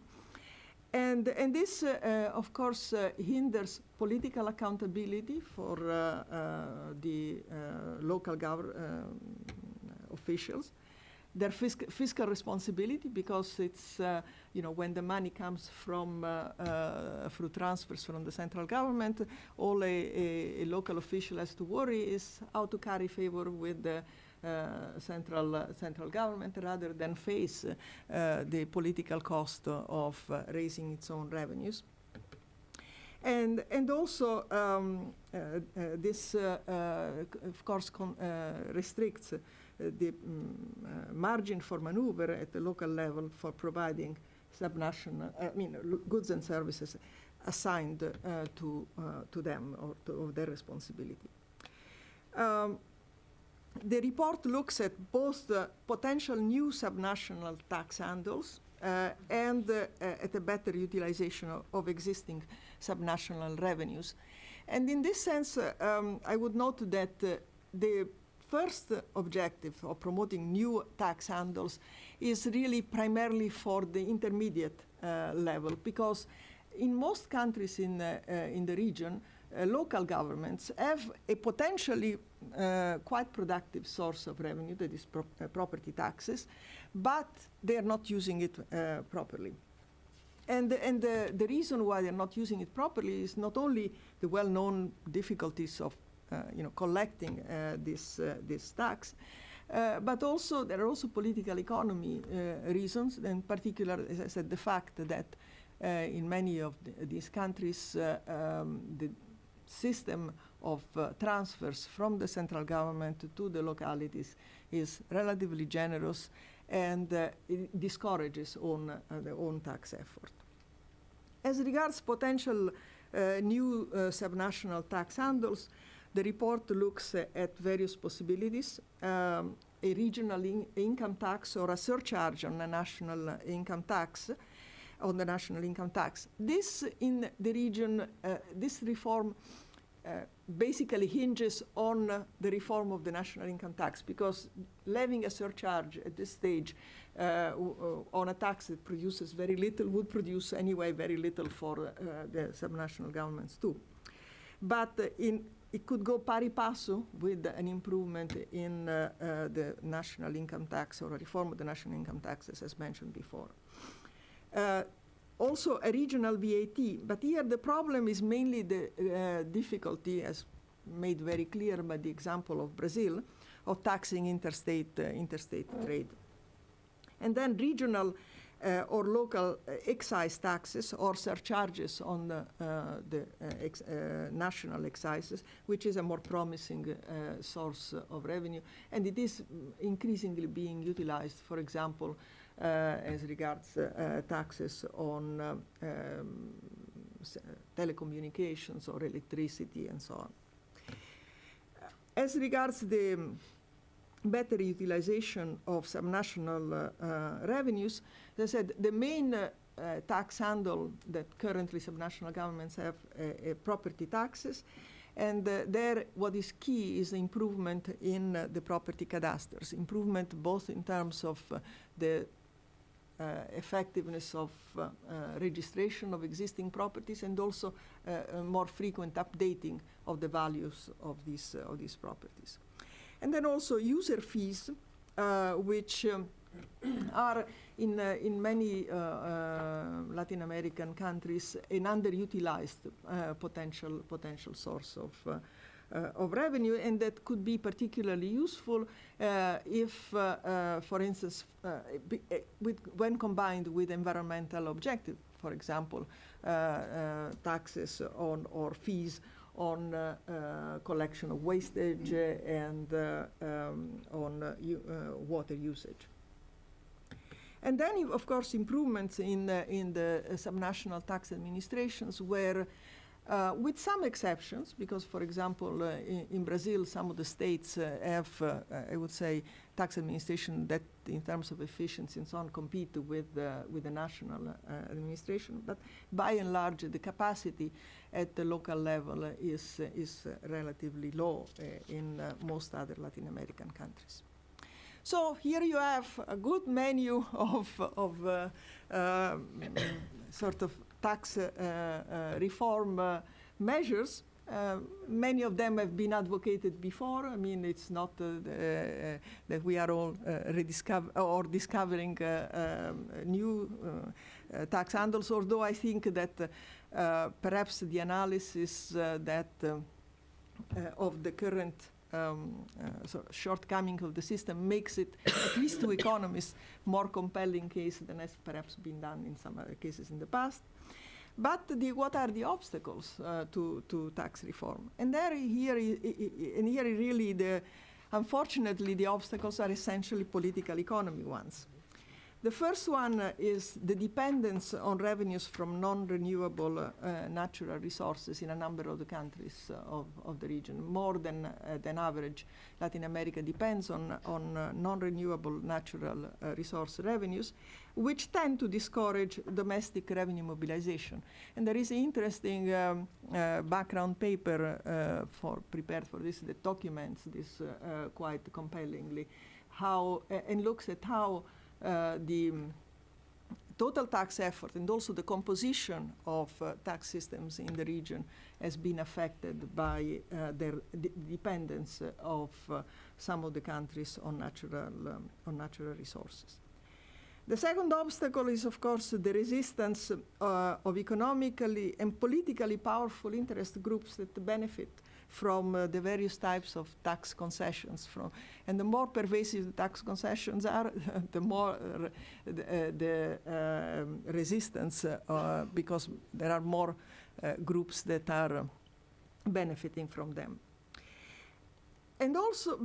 And this, of course, hinders political accountability for the local officials, their fiscal responsibility, because it's, when the money comes from through transfers from the central government, all a local official has to worry is how to carry favor with the central government rather than face the political cost of raising its own revenues. And also this, of course, restricts the margin for maneuver at the local level for providing subnational, goods and services assigned to them or of their responsibility. The report looks at both the potential new subnational tax handles and at a better utilization of existing subnational revenues. And in this sense, I would note that the first objective of promoting new tax handles is really primarily for the intermediate level, because in most countries in the region, local governments have a potentially quite productive source of revenue, that is property taxes, but they are not using it properly. And the reason why they're not using it properly is not only the well-known difficulties of collecting this tax, but also there are also political economy reasons, in particular, as I said, the fact that in many of these countries, the system of transfers from the central government to the localities is relatively generous, and it discourages the own tax effort. As regards potential new subnational tax handles, the report looks at various possibilities, a regional income tax or a surcharge on a national income tax, This in the region, this reform basically hinges on the reform of the national income tax, because levying a surcharge at this stage on a tax that produces very little would produce anyway very little for the subnational governments too. But it could go pari passu with an improvement in the national income tax, or a reform of the national income taxes, as mentioned before. Also a regional VAT, but here the problem is mainly the difficulty, as made very clear by the example of Brazil, of taxing interstate trade. And then regional or local excise taxes or surcharges on the national excises, which is a more promising source of revenue, and it is increasingly being utilized, for example, as regards taxes on telecommunications or electricity and so on. As regards the better utilization of subnational revenues, as I said, the main tax handle that currently subnational governments have property taxes, and there what is key is the improvement in the property cadastres, improvement both in terms of the effectiveness of registration of existing properties, and also more frequent updating of the values of these properties. And then also user fees, which are in many Latin American countries an underutilized potential source of revenue, and that could be particularly useful if, for instance, when combined with environmental objective, for example, taxes on or fees on collection of wastage and on water usage. And then, of course, improvements in the subnational tax administrations where, with some exceptions, because, for example, in Brazil, some of the states have, I would say, tax administration that, in terms of efficiency and so on, compete with the national administration. But by and large, the capacity at the local level is relatively low in most other Latin American countries. So here you have a good menu of sort of tax reform measures. Many of them have been advocated before. I mean, it's not that we are all discovering new tax handles, although I think that perhaps the analysis of the current shortcoming of the system makes it, at least to economists, more compelling case than has perhaps been done in some other cases in the past. But what are the obstacles to tax reform? And here really, unfortunately, the obstacles are essentially political economy ones. The first one is the dependence on revenues from non-renewable natural resources in a number of the countries of the region. More than average, Latin America depends on non-renewable natural resource revenues, which tend to discourage domestic revenue mobilization. And there is an interesting background paper prepared for this that documents this quite compellingly, and looks at how the total tax effort and also the composition of tax systems in the region has been affected by their dependence of some of the countries on natural resources. The second obstacle is, of course, the resistance of economically and politically powerful interest groups that benefit from the various types of tax concessions. And the more pervasive the tax concessions are, the more the resistance, because there are more groups that are benefiting from them. And also,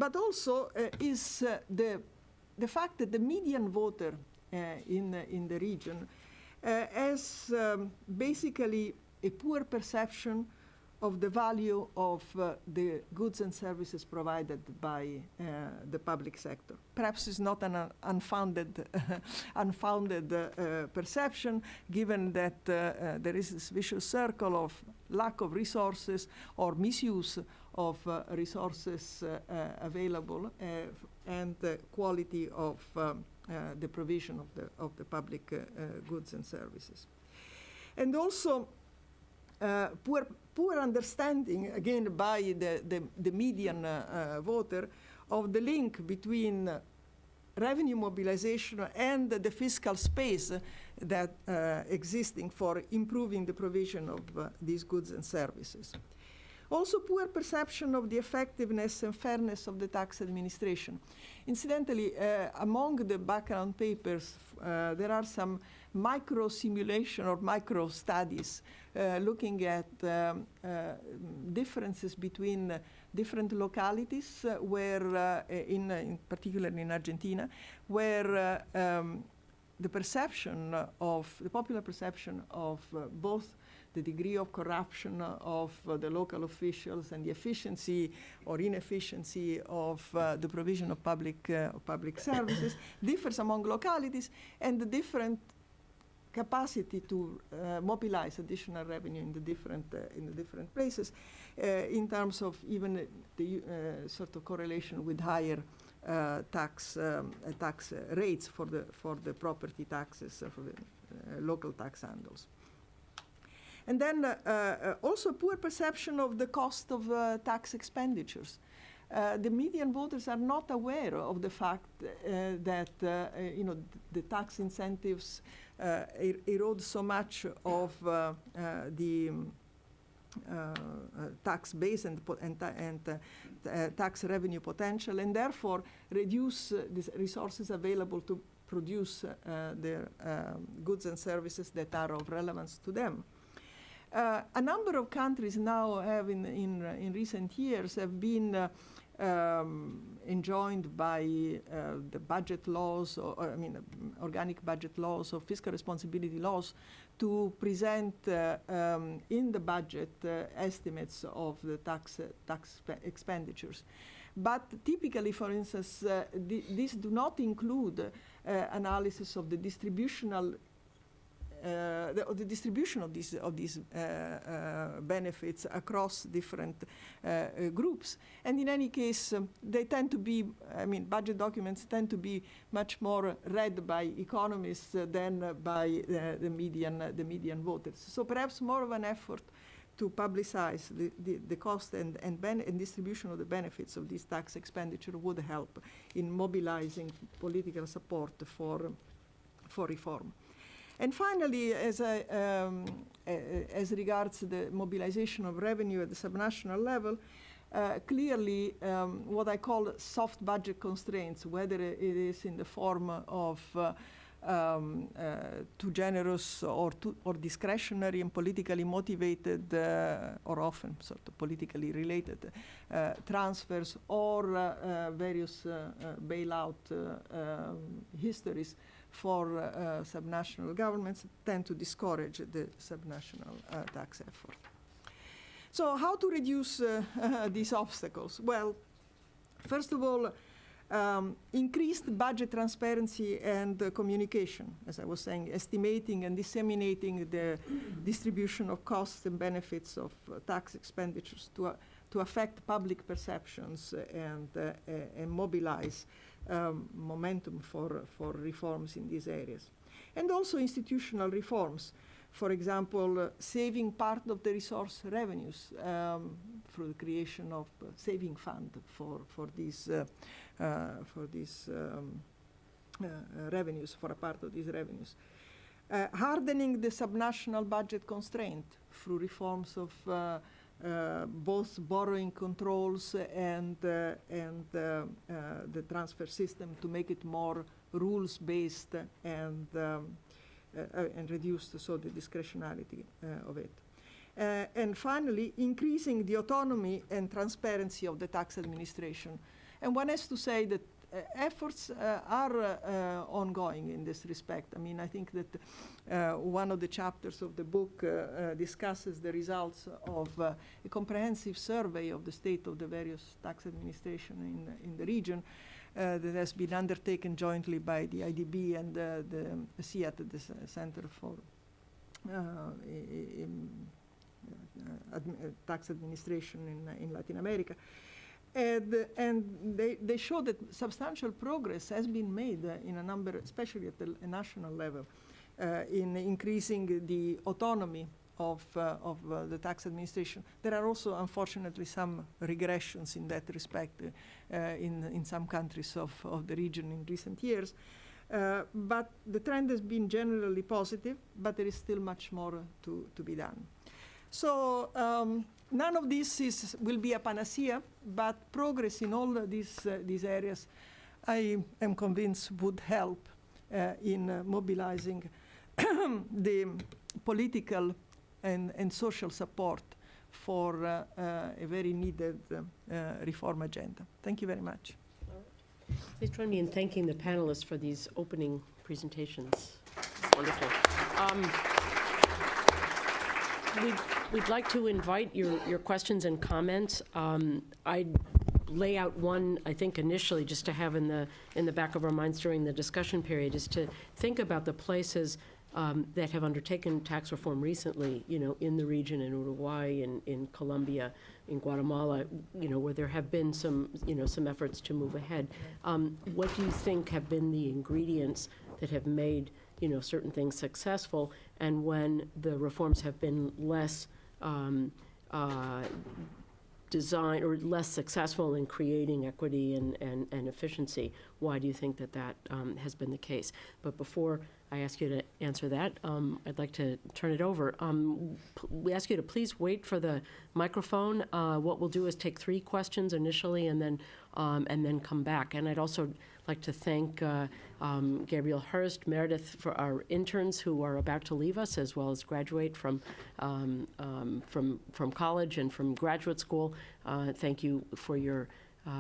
is the fact that the median voter in the region has basically a poor perception of the value of the goods and services provided by the public sector. Perhaps it's not an unfounded perception, given that there is this vicious circle of lack of resources or misuse of resources available and the quality of the provision of the public goods and services. And also poor understanding, again, by the median voter, of the link between revenue mobilization and the fiscal space that existing for improving the provision of these goods and services. Also, poor perception of the effectiveness and fairness of the tax administration. Incidentally, among the background papers, there are some micro-simulation or micro-studies looking at differences between different localities where, in particular in Argentina, where the popular perception of both the degree of corruption of the local officials and the efficiency or inefficiency of the provision of public services differs among localities, and the different capacity to mobilize additional revenue in the different places, in terms of even the sort of correlation with higher tax rates for the property taxes for the local tax handles. And then also poor perception of the cost of tax expenditures. The median voters are not aware of the fact that the tax incentives erode so much of the tax base and tax revenue potential, and therefore reduce the resources available to produce their goods and services that are of relevance to them. A number of countries now have, in recent years, have been enjoined by the budget laws, organic budget laws or fiscal responsibility laws, to present in the budget estimates of the tax expenditures. But typically, for instance, these do not include analysis of the distributional the distribution of these benefits across different groups. And in any case, they tend to be, budget documents tend to be much more read by economists than by the median voters. So perhaps more of an effort to publicize the cost and distribution of the benefits of this tax expenditure would help in mobilizing political support for reform. And finally, as regards the mobilization of revenue at the subnational level, clearly what I call soft budget constraints, whether it is in the form of too generous or discretionary and politically motivated or often sort of politically related transfers, or various bailout histories for subnational governments, tend to discourage the subnational tax effort. So how to reduce these obstacles? Well, first of all, increased budget transparency and communication, as I was saying, estimating and disseminating the distribution of costs and benefits of tax expenditures to affect public perceptions and mobilize momentum for reforms in these areas. And also institutional reforms. For example, saving part of the resource revenues through the creation of a saving fund for these revenues, for a part of these revenues. Hardening the subnational budget constraint through reforms of both borrowing controls and the transfer system to make it more rules-based and reduce the discretionality of it. And finally, increasing the autonomy and transparency of the tax administration. And one has to say that efforts are ongoing in this respect. I think that one of the chapters of the book discusses the results of a comprehensive survey of the state of the various tax administration in the region that has been undertaken jointly by the IDB and the CIAT, the Center for Tax Administration in Latin America. And they show that substantial progress has been made in a number, especially at the national level, in increasing the autonomy of the tax administration. There are also, unfortunately, some regressions in that respect in some countries of the region in recent years. But the trend has been generally positive, but there is still much more to be done. So none of this will be a panacea, but progress in all these areas, I am convinced, would help in mobilizing the political and social support for a very needed reform agenda. Thank you very much. Please join me in thanking the panelists for these opening presentations. It's wonderful. We'd like to invite your questions and comments. I'd lay out one, I think, initially, just to have in the back of our minds during the discussion period, is to think about the places that have undertaken tax reform recently, in the region, in Uruguay, in Colombia, in Guatemala, where there have been some efforts to move ahead. What do you think have been the ingredients that have made certain things successful, and when the reforms have been less designed or less successful in creating equity and efficiency? Why do you think that has been the case? But before I ask you to answer that, I'd like to turn it over. We ask you to please wait for the microphone. What we'll do is take 3 questions initially and then come back. And I'd also like to thank Gabriel Hurst, Meredith, for our interns who are about to leave us, as well as graduate from college and from graduate school. Thank you for your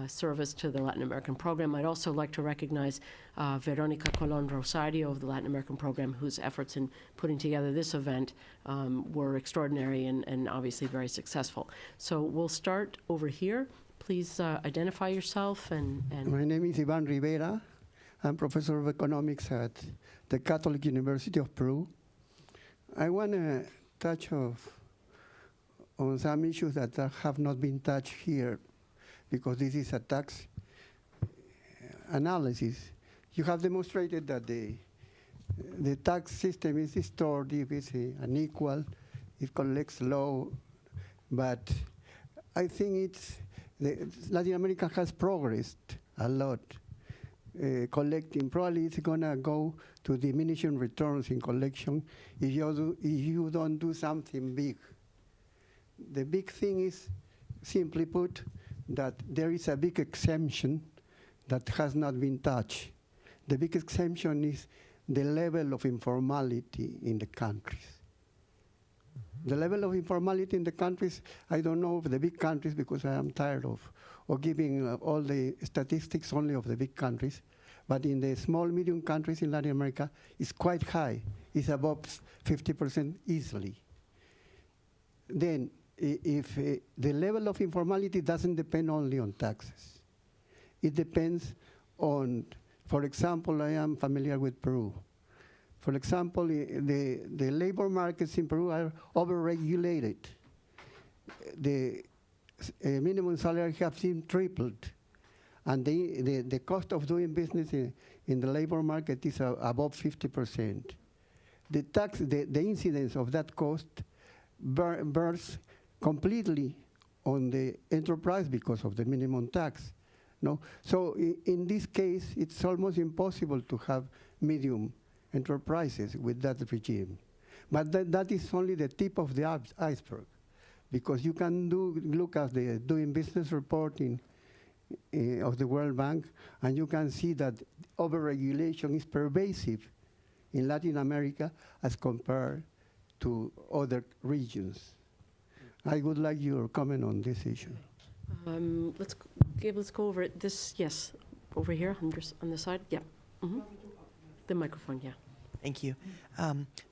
service to the Latin American program. I'd also like to recognize Veronica Colon Rosario of the Latin American program, whose efforts in putting together this event were extraordinary and obviously very successful. So we'll start over here. Please identify yourself and My name is Ivan Rivera. I'm professor of economics at the Catholic University of Peru. I want to touch on some issues that have not been touched here, because this is a tax analysis. You have demonstrated that the tax system is distorted, it's unequal, it collects low, but I think Latin America has progressed a lot. Collecting, probably it's gonna go to diminishing returns in collection if you don't do something big. The big thing is, simply put, that there is a big exemption that has not been touched. The big exemption is the level of informality in the countries. The level of informality in the countries, I don't know of the big countries because I am tired of giving all the statistics only of the big countries, but in the small, medium countries in Latin America, it's quite high. It's above 50% easily. Then, if the level of informality doesn't depend only on taxes. It depends on, for example, I am familiar with Peru. For example, the labor markets in Peru are overregulated. The minimum salary has been tripled, and the cost of doing business in the labor market is above 50%. The incidence of that cost bursts completely on the enterprise because of the minimum tax. No? So in this case, it's almost impossible to have medium enterprises with that regime. But that is only the tip of the iceberg, because you can look at the doing business reporting of the World Bank, and you can see that overregulation is pervasive in Latin America as compared to other regions. I would like your comment on this issue. let's go over it. This, yes, over here on the side. Yeah. Mm-hmm. The microphone, yeah. Thank you.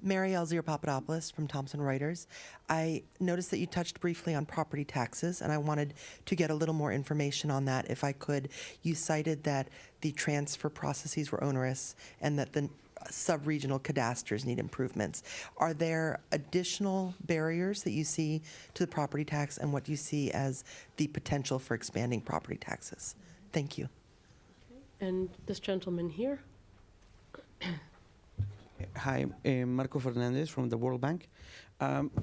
Mary Elzier Papadopoulos from Thomson Reuters. I noticed that you touched briefly on property taxes, and I wanted to get a little more information on that, if I could. You cited that the transfer processes were onerous and that the sub-regional cadasters need improvements. Are there additional barriers that you see to the property tax, and what do you see as the potential for expanding property taxes? Thank you. Okay. And this gentleman here. Hi, Marco Fernandez from the World Bank.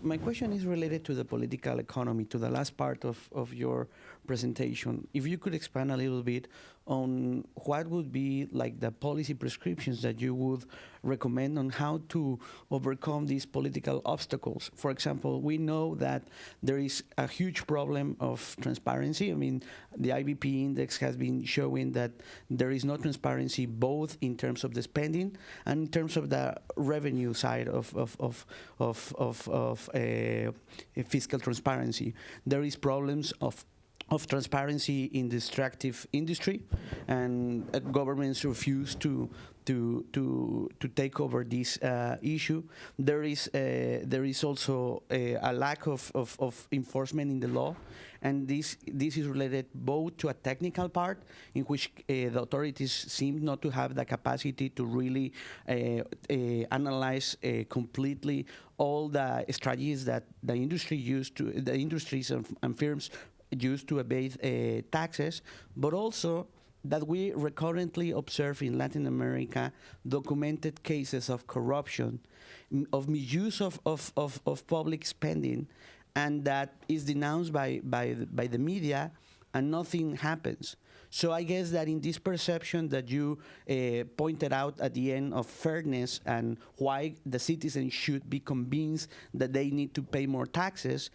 My question is related to the political economy, to the last part of your presentation. If you could expand a little bit on what would be like the policy prescriptions that you would recommend on how to overcome these political obstacles. For example, we know that there is a huge problem of transparency. I mean, the IBP index has been showing that there is no transparency both in terms of the spending and in terms of the revenue side of fiscal transparency. There is problems of transparency in the extractive industry, and governments refuse to take over this issue. There is also a lack of enforcement in the law, and this is related both to a technical part in which the authorities seem not to have the capacity to really analyze completely all the strategies that the industries and firms used to evade taxes, but also that we recurrently observe in Latin America documented cases of corruption, of misuse of public spending, and that is denounced by the media, and nothing happens. So I guess that in this perception that you pointed out at the end of fairness and why the citizens should be convinced that they need to pay more taxes,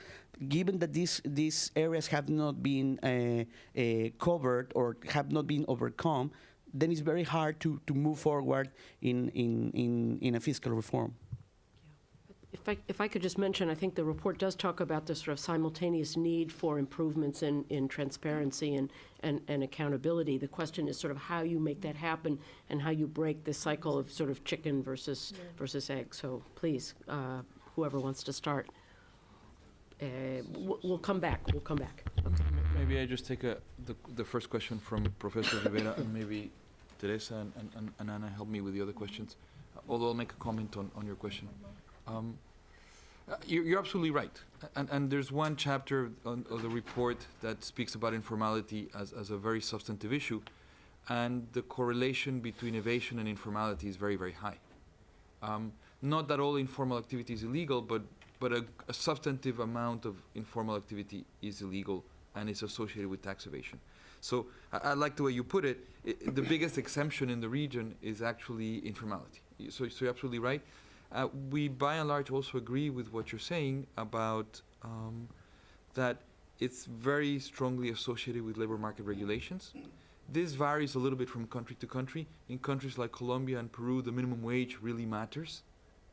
given that these areas have not been covered or have not been overcome, then it's very hard to move forward in a fiscal reform. If I could just mention, I think the report does talk about the sort of simultaneous need for improvements in transparency and accountability. The question is sort of how you make that happen and how you break this cycle of sort of chicken versus egg. So please, whoever wants to start. We'll come back. Maybe I just take the first question from Professor Rivera, and maybe Teresa and Anna help me with the other questions. Although I'll make a comment on your question. You're absolutely right. And there's one chapter of the report that speaks about informality as a very substantive issue. And the correlation between evasion and informality is very, very high. Not that all informal activity is illegal, but a substantive amount of informal activity is illegal and is associated with tax evasion. So I like the way you put it. The biggest exemption in the region is actually informality. So you're absolutely right. We, by and large, also agree with what you're saying about that it's very strongly associated with labor market regulations. This varies a little bit from country to country. In countries like Colombia and Peru, the minimum wage really matters,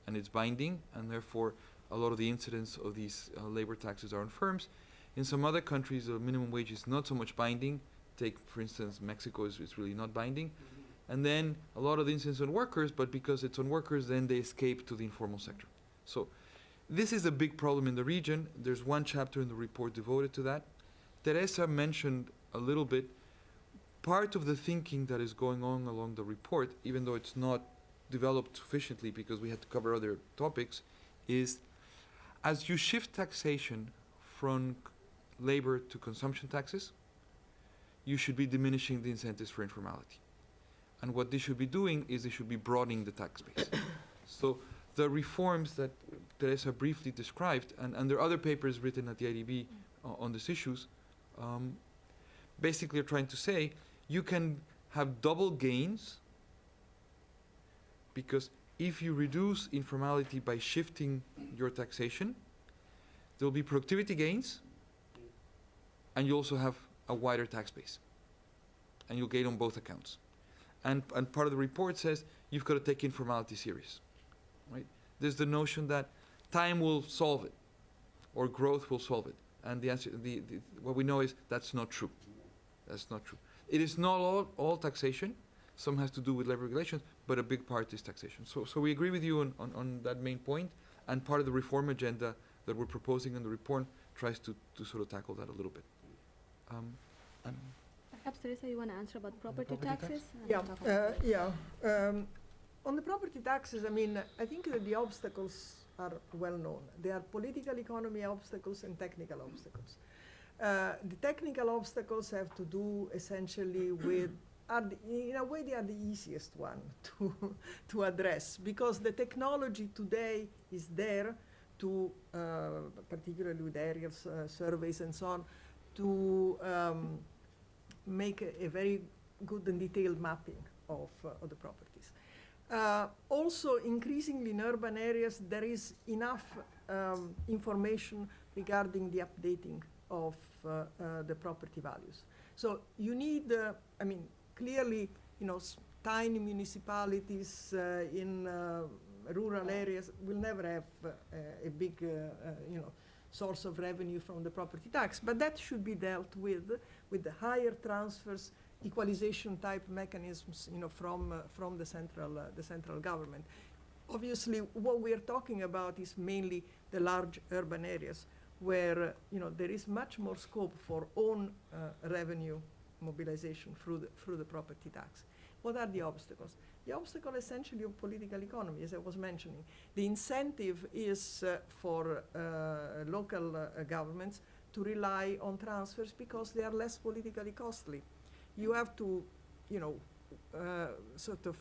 and it's binding, and therefore a lot of the incidence of these labor taxes are on firms. In some other countries, the minimum wage is not so much binding. Take, for instance, Mexico is really not binding. And then a lot of the incidence on workers, but because it's on workers, then they escape to the informal sector. So this is a big problem in the region. There's one chapter in the report devoted to that. Teresa mentioned a little bit part of the thinking that is going on along the report, even though it's not developed sufficiently because we had to cover other topics, is as you shift taxation from labor to consumption taxes, you should be diminishing the incentives for informality. And what they should be doing is they should be broadening the tax base. So the reforms that Teresa briefly described, and there are other papers written at the IDB on these issues, basically are trying to say you can have double gains because if you reduce informality by shifting your taxation, there will be productivity gains and you also have a wider tax base. And you'll gain on both accounts. And part of the report says you've got to take informality serious, right? There's the notion that time will solve it, or growth will solve it. And the answer, what we know is that's not true. That's not true. It is not all taxation. Some has to do with labor regulations, but a big part is taxation. So we agree with you on that main point, and part of the reform agenda that we're proposing in the report tries to sort of tackle that a little bit. Perhaps, Teresa, you want to answer about property taxes? On the property taxes, I mean, I think that the obstacles are well known. They are political economy obstacles and technical obstacles. The technical obstacles have to do essentially with, in a way, they are the easiest one to address because the technology today is there to, particularly with aerial surveys and so on, to make a very good and detailed mapping of the properties. Also, increasingly in urban areas, there is enough information regarding the updating of the property values. So you need, I mean, clearly, you know, tiny municipalities in rural areas will never have a big, you know, source of revenue from the property tax, but that should be dealt with the higher transfers, equalization type mechanisms, you know, from the central government. Obviously, what we are talking about is mainly the large urban areas where, you know, there is much more scope for own revenue mobilization through the property tax. What are the obstacles? The obstacle essentially of political economy, as I was mentioning. The incentive is for local governments to rely on transfers because they are less politically costly. You have to, you know, sort of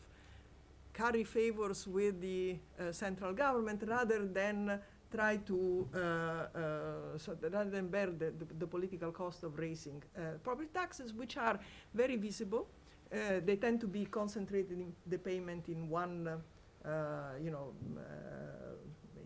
carry favors with the central government rather than try to, rather than bear the political cost of raising property taxes, which are very visible. They tend to be concentrated in the payment in one, you know,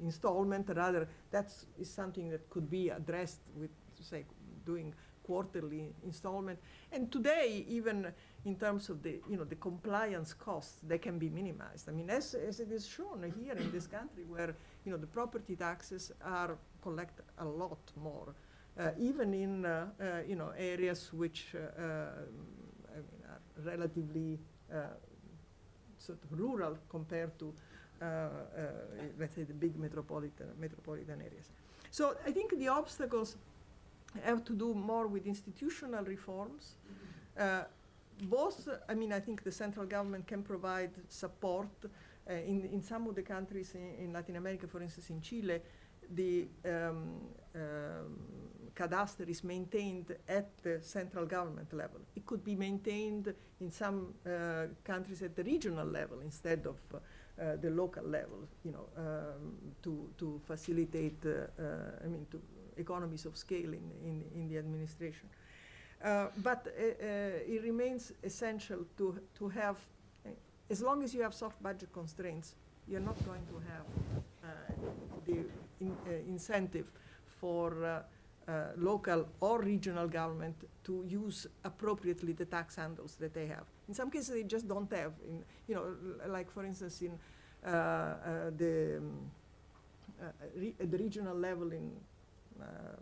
installment. Rather, that is something that could be addressed with, say, doing quarterly installment. And today, even in terms of the the compliance costs, they can be minimized. I mean, as it is shown here in this country, where the property taxes are collect a lot more, even in areas which are relatively sort of rural compared to let's say the big metropolitan areas. So I think the obstacles have to do more with institutional reforms. Both, I think the central government can provide support. In some of the countries in Latin America, for instance, in Chile, the cadastre is maintained at the central government level. It could be maintained in some countries at the regional level instead of the local level, to facilitate, to economies of scale in the administration. But it remains essential to have, as long as you have soft budget constraints, you're not going to have the incentive for local or regional government to use appropriately the tax handles that they have. In some cases, they just don't have. Like for instance, in at the regional level in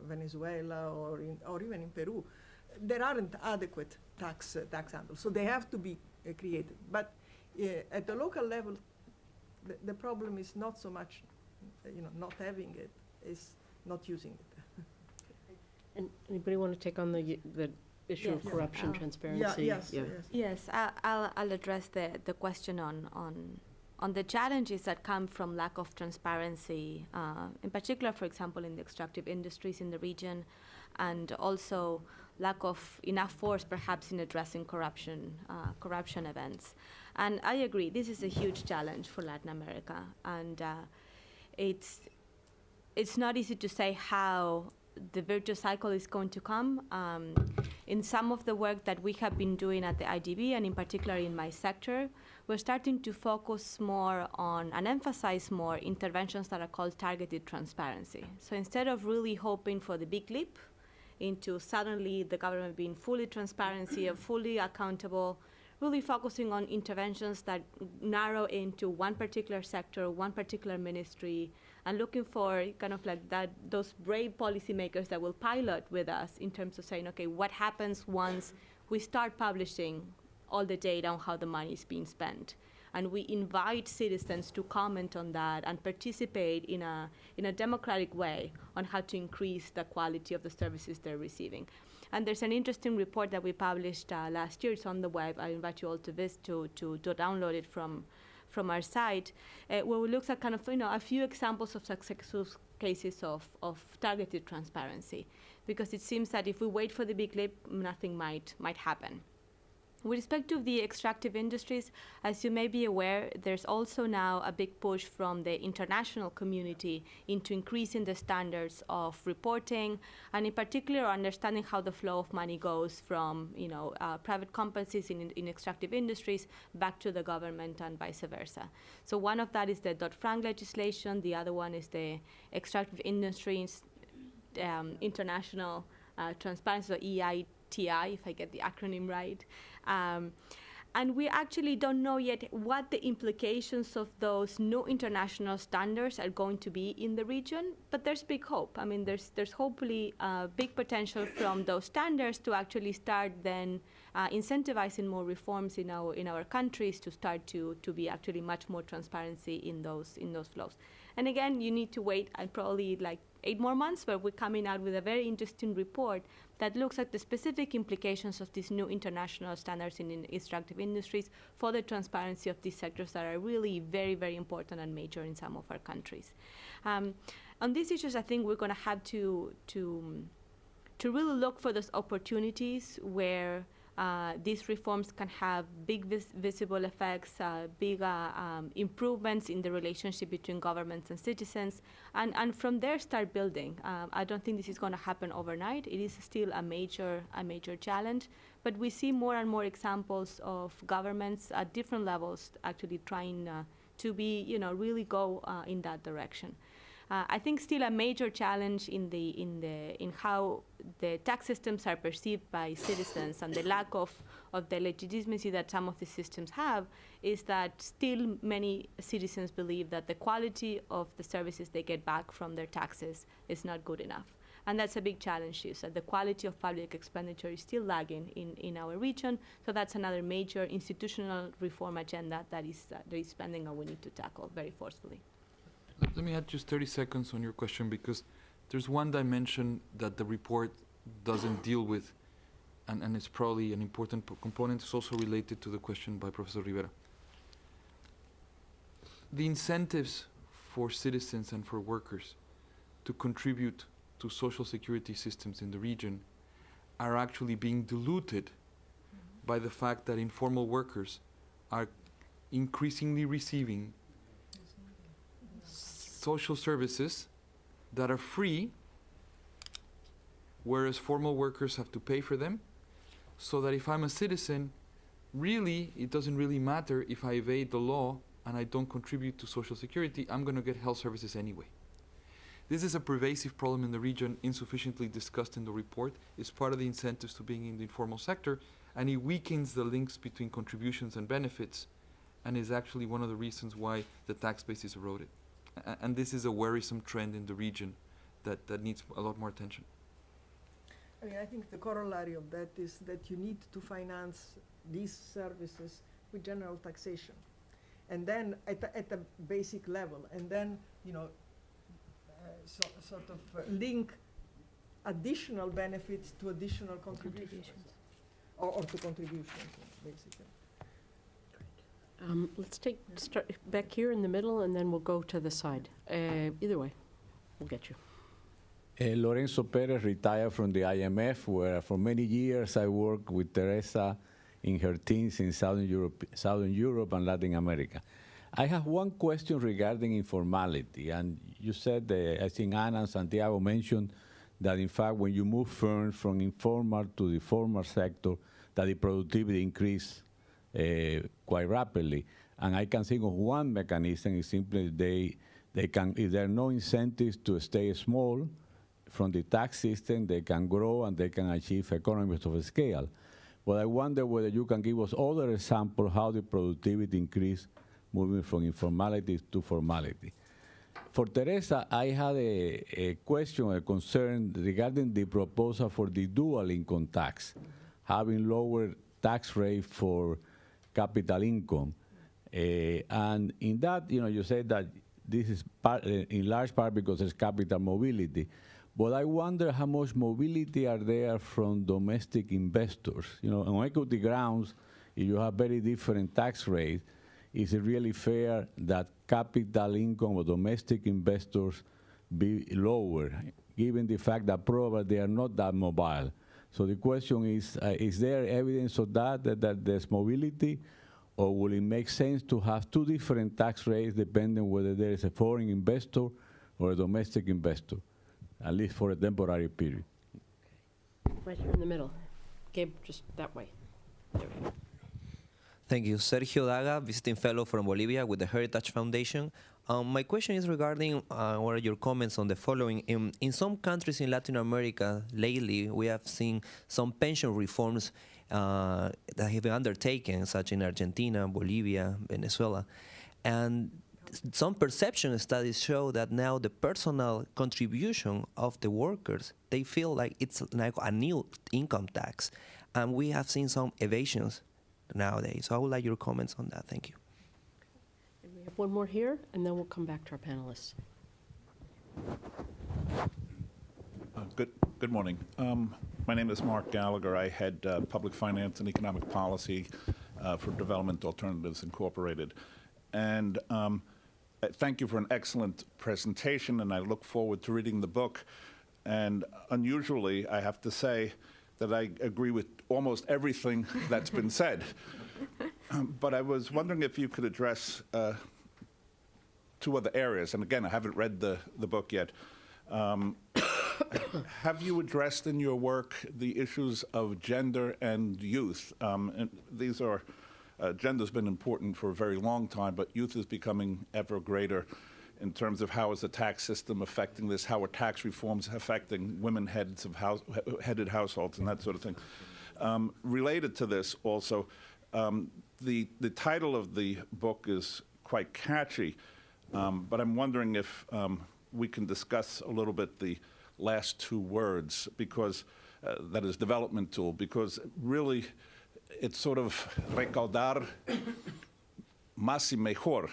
Venezuela or even in Peru, there aren't adequate tax handles, so they have to be created. But at the local level, the problem is not so much, not having it, is not using it. And anybody want to take on the issue of Yes. corruption, transparency? Yes. Yes, I'll address the question on the challenges that come from lack of transparency, in particular, for example, in the extractive industries in the region, and also lack of enough force, perhaps, in addressing corruption events. And I agree, this is a huge challenge for Latin America, and it's not easy to say how the virtuous cycle is going to come. In some of the work that we have been doing at the IDB, and in particular in my sector, we're starting to focus more on and emphasize more interventions that are called targeted transparency. So instead of really hoping for the big leap into suddenly the government being fully transparency or fully accountable, really focusing on interventions that narrow into one particular sector, one particular ministry, and looking for kind of like those brave policymakers that will pilot with us in terms of saying, okay, what happens once we start publishing all the data on how the money is being spent? And we invite citizens to comment on that and participate in a democratic way on how to increase the quality of the services they're receiving. And there's an interesting report that we published last year. It's on the web. I invite you all to visit to download it from our site, where we looked at kind of a few examples of successful cases of targeted transparency, because it seems that if we wait for the big leap, nothing might happen. With respect to the extractive industries, as you may be aware, there's also now a big push from the international community into increasing the standards of reporting, and in particular understanding how the flow of money goes from private companies in extractive industries back to the government and vice versa. So one of that is the Dodd-Frank legislation. The other one is the Extractive Industries International Transparency, or EITI, if I get the acronym right. And we actually don't know yet what the implications of those new international standards are going to be in the region, but there's big hope. I mean, there's hopefully big potential from those standards to actually start then incentivizing more reforms in our countries to start to be actually much more transparency in those flows. And again, you need to wait probably like 8 more months, but we're coming out with a very interesting report that looks at the specific implications of these new international standards in extractive industries for the transparency of these sectors that are really very, very important and major in some of our countries. On these issues, I think we're going to have to really look for those opportunities where these reforms can have big visible effects, big improvements in the relationship between governments and citizens, and from there start building. I don't think this is going to happen overnight. It is still a major challenge, but we see more and more examples of governments at different levels actually trying to be, really go in that direction. I think still a major challenge in how the tax systems are perceived by citizens and the lack of the legitimacy that some of the systems have is that still many citizens believe that the quality of the services they get back from their taxes is not good enough. And that's a big challenge, is that the quality of public expenditure is still lagging in our region. So that's another major institutional reform agenda that is pending and we need to tackle very forcefully. Let me add just 30 seconds on your question, because there's one dimension that the report doesn't deal with, and it's probably an important component. It's also related to the question by Professor Rivera. The incentives for citizens and for workers to contribute to social security systems in the region are actually being diluted by the fact that informal workers are increasingly receiving social services that are free, whereas formal workers have to pay for them, so that if I'm a citizen, really, it doesn't really matter if I evade the law and I don't contribute to Social Security, I'm going to get health services anyway. This is a pervasive problem in the region, insufficiently discussed in the report. It's part of the incentives to being in the informal sector, and it weakens the links between contributions and benefits, and is actually one of the reasons why the tax base is eroded. And this is a worrisome trend in the region that needs a lot more attention. I mean, I think the corollary of that is that you need to finance these services with general taxation, and then at a basic level, and then sort of link additional benefits to additional contributions. Or to contributions, basically. Let's start back here in the middle, and then we'll go to the side. Either way, we'll get you. Lorenzo Perez, retired from the IMF, where for many years I worked with Teresa in her teams in Southern Europe and Latin America. I have one question regarding informality, and you said, I think Ana and Santiago mentioned that in fact when you move firms from informal to the formal sector, that the productivity increased quite rapidly. And I can think of one mechanism is simply they can, if there are no incentives to stay small from the tax system, they can grow and they can achieve economies of scale. But I wonder whether you can give us other examples how the productivity increase moving from informality to formality. For Teresa, I had a question, a concern regarding the proposal for the dual income tax, having lower tax rate for capital income. And in that, you say that this is in large part because there's capital mobility. But I wonder how much mobility are there from domestic investors. On equity grounds, if you have very different tax rates, is it really fair that capital income or domestic investors be lower, given the fact that probably they are not that mobile? So the question is there evidence of that there's mobility, or will it make sense to have two different tax rates depending whether there is a foreign investor or a domestic investor, at least for a temporary period? Right here in the middle. Gabe, just that way. There we go. Thank you. Sergio Daga, visiting fellow from Bolivia with the Heritage Foundation. My question is regarding what are your comments on the following. In some countries in Latin America lately, we have seen some pension reforms that have been undertaken, such in Argentina, Bolivia, Venezuela. And some perception studies show that now the personal contribution of the workers, they feel like it's like a new income tax. And we have seen some evasions nowadays. So I would like your comments on that. Thank you. And we have one more here, and then we'll come back to our panelists. Good morning. My name is Mark Gallagher. I head public finance and economic policy for Development Alternatives Incorporated. And thank you for an excellent presentation, and I look forward to reading the book. And unusually, I have to say that I agree with almost everything that's been said. But I was wondering if you could address two other areas. And again, I haven't read the book yet. Have you addressed in your work the issues of gender and youth? And these are, gender's been important for a very long time, but youth is becoming ever greater in terms of how is the tax system affecting this, how are tax reforms affecting headed households and that sort of thing. Related to this also, the title of the book is quite catchy, but I'm wondering if we can discuss a little bit the last two words, because that is development tool, because really it's sort of recaudar más y mejor.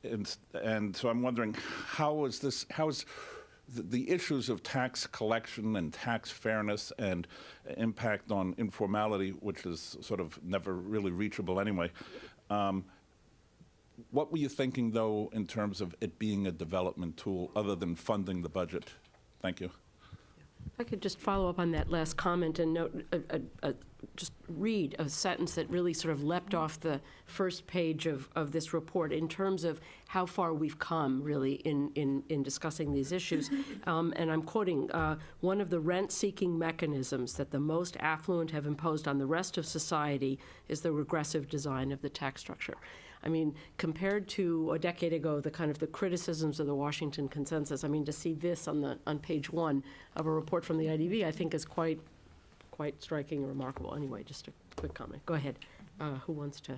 And so I'm wondering, how is the issues of tax collection and tax fairness and impact on informality, which is sort of never really reachable anyway. What were you thinking, though, in terms of it being a development tool other than funding the budget? Thank you. If I could just follow up on that last comment and note, just read a sentence that really sort of leapt off the first page of this report in terms of how far we've come, really, in discussing these issues. And I'm quoting, one of the rent-seeking mechanisms that the most affluent have imposed on the rest of society is the regressive design of the tax structure. I mean, compared to a decade ago, the kind of the criticisms of the Washington Consensus, I mean, to see this on page 1 of a report from the IDB, I think is quite striking and remarkable. Anyway, just a quick comment. Go ahead. Who wants to?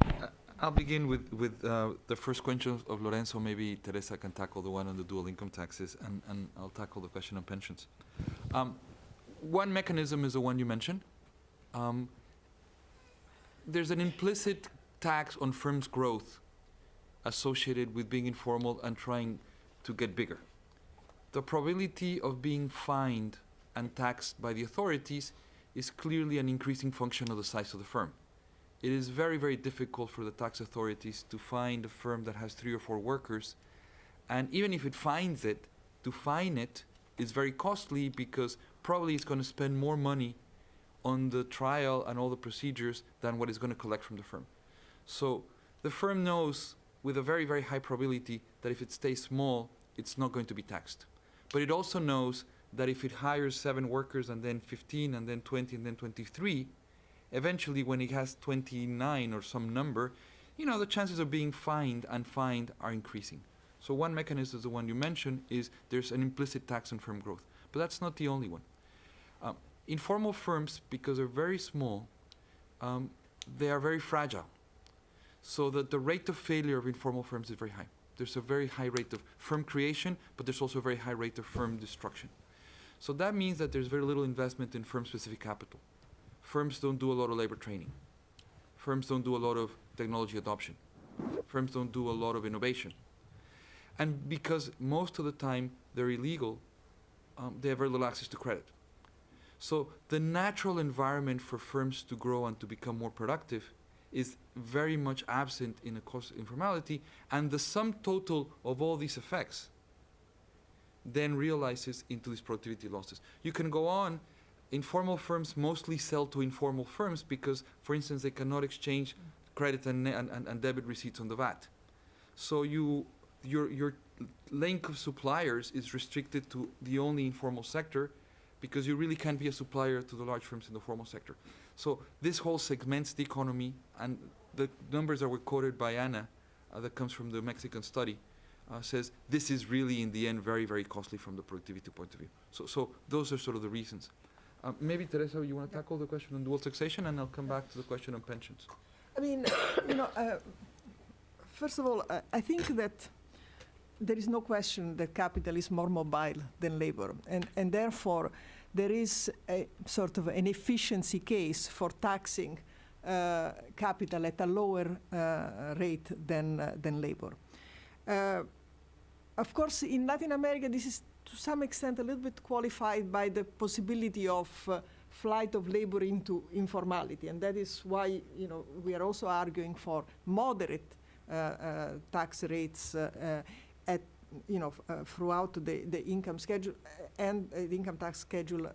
I'll begin with the first question of Lorenzo. Maybe Teresa can tackle the one on the dual income taxes, and I'll tackle the question on pensions. One mechanism is the one you mentioned. There's an implicit tax on firms' growth associated with being informal and trying to get bigger. The probability of being fined and taxed by the authorities is clearly an increasing function of the size of the firm. It is very, very difficult for the tax authorities to find a firm that has 3 or 4 workers, and even if it finds it, to fine it is very costly because probably it's going to spend more money on the trial and all the procedures than what it's going to collect from the firm. So the firm knows with a very, very high probability that if it stays small, it's not going to be taxed. But it also knows that if it hires 7 workers and then 15 and then 20 and then 23, eventually when it has 29 or some number, the chances of being fined are increasing. So one mechanism is the one you mentioned, is there's an implicit tax on firm growth. But that's not the only one. Informal firms, because they're very small, they are very fragile. So that the rate of failure of informal firms is very high. There's a very high rate of firm creation, but there's also a very high rate of firm destruction. So that means that there's very little investment in firm-specific capital. Firms don't do a lot of labor training. Firms don't do a lot of technology adoption. Firms don't do a lot of innovation. And because most of the time they're illegal, they have very little access to credit. So the natural environment for firms to grow and to become more productive is very much absent in a cost of informality, and the sum total of all these effects then realizes into these productivity losses. You can go on. Informal firms mostly sell to informal firms because, for instance, they cannot exchange credit and debit receipts on the VAT. So your link of suppliers is restricted to the only informal sector because you really can't be a supplier to the large firms in the formal sector. So this whole segments the economy, and the numbers that were quoted by Anna, that comes from the Mexican study, says this is really in the end very, very costly from the productivity point of view. So those are sort of the reasons. Maybe Teresa, you want to tackle the question on dual taxation, and I'll come back to the question on pensions. I mean, first of all, I think that there is no question that capital is more mobile than labor, and therefore there is a sort of an efficiency case for taxing capital at a lower rate than labor. Of course, in Latin America, this is to some extent a little bit qualified by the possibility of flight of labor into informality, and that is why we are also arguing for moderate tax rates at throughout the income schedule and the income tax schedule,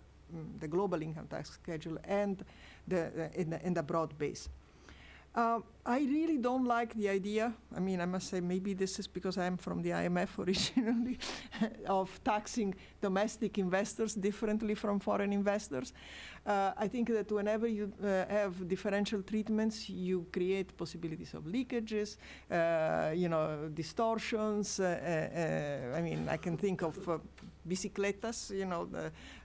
the global income tax schedule, and in the broad base. I really don't like the idea. I mean, I must say, maybe this is because I'm from the IMF originally, of taxing domestic investors differently from foreign investors. I think that whenever you have differential treatments, you create possibilities of leakages, distortions. I mean, I can think of bicicletas,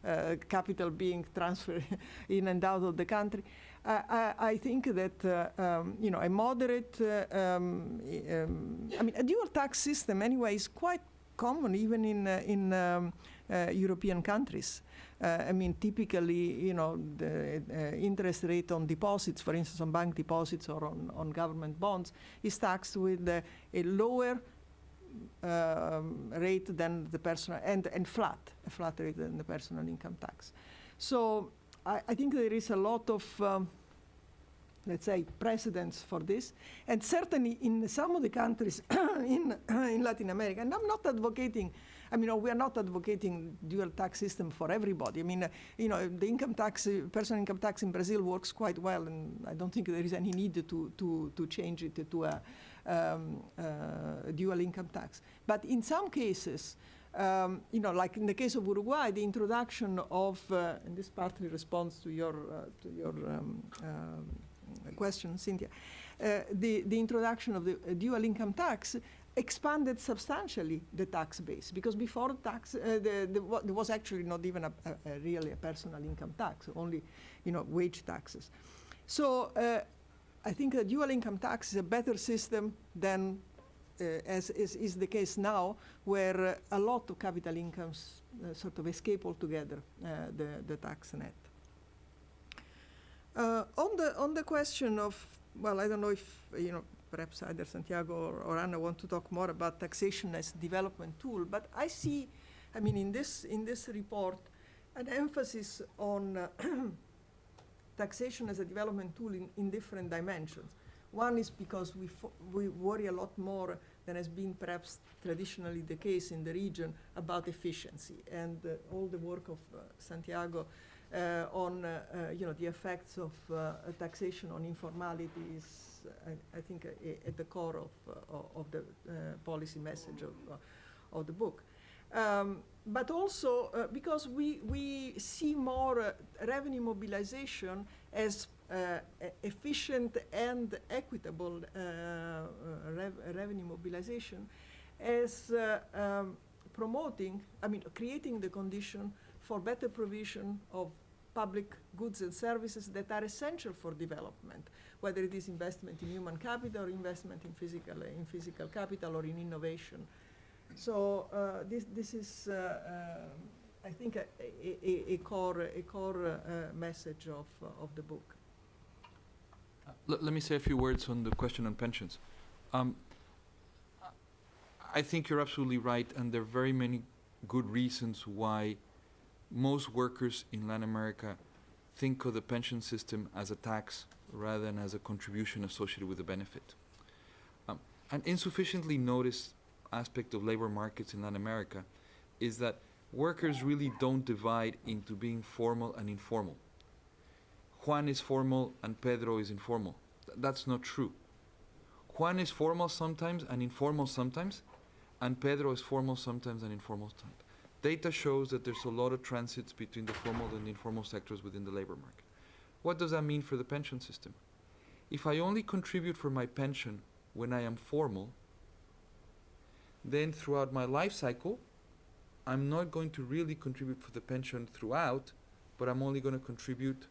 the capital being transferred in and out of the country. I think that a moderate, a dual tax system anyway is quite common even in European countries. Typically, the interest rate on deposits, for instance, on bank deposits or on government bonds, is taxed with a lower rate than the personal, and a flat rate than the personal income tax. So I think there is a lot of, let's say, precedence for this. And certainly in some of the countries in Latin America, and I'm not advocating, we are not advocating dual tax system for everybody. The income tax, personal income tax in Brazil works quite well, and I don't think there is any need to change it to a dual income tax. But in some cases, like in the case of Uruguay, the introduction of, and this partly responds to your question, Cynthia, the introduction of the dual income tax expanded substantially the tax base, because before tax, there was actually not even really a personal income tax, only wage taxes. So I think the dual income tax is a better system than as is the case now, where a lot of capital incomes sort of escape altogether the tax net. On the question of, well, I don't know if perhaps either Santiago or Anna want to talk more about taxation as development tool, but I see, in this report, an emphasis on taxation as a development tool in different dimensions. One is because we worry a lot more than has been perhaps traditionally the case in the region about efficiency, and all the work of Santiago on the effects of taxation on informality is, I think, at the core of the policy message of the book. But also because we see more revenue mobilization as efficient and equitable revenue mobilization as promoting, creating the condition for better provision of public goods and services that are essential for development, whether it is investment in human capital or investment in physical capital or in innovation. So this is, I think, a core message of the book. Let me say a few words on the question on pensions. I think you're absolutely right, and there are very many good reasons why most workers in Latin America think of the pension system as a tax rather than as a contribution associated with a benefit. An insufficiently noticed aspect of labor markets in Latin America is that workers really don't divide into being formal and informal. Juan is formal and Pedro is informal. That's not true. Juan is formal sometimes and informal sometimes, and Pedro is formal sometimes and informal sometimes. Data shows that there's a lot of transits between the formal and the informal sectors within the labor market. What does that mean for the pension system? If I only contribute for my pension when I am formal, then throughout my life cycle, I'm not going to really contribute for the pension throughout, but I'm only going to contribute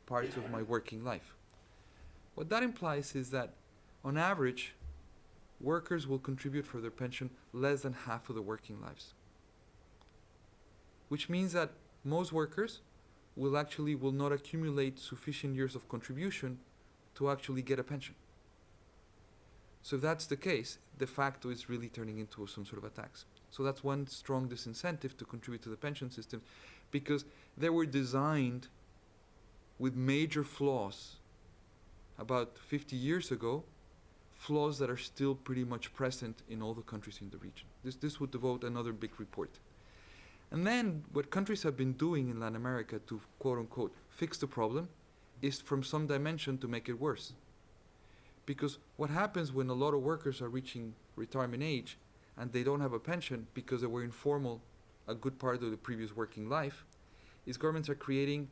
parts of my working life. What that implies is that, on average, workers will contribute for their pension less than half of their working lives. Which means that most workers will not accumulate sufficient years of contribution to actually get a pension. So if that's the case, de facto it's really turning into some sort of a tax. So that's one strong disincentive to contribute to the pension system, because they were designed with major flaws about 50 years ago, flaws that are still pretty much present in all the countries in the region. This would devote another big report. And then what countries have been doing in Latin America to, quote unquote, fix the problem is from some dimension to make it worse. Because what happens when a lot of workers are reaching retirement age and they don't have a pension because they were informal a good part of the previous working life, is governments are creating,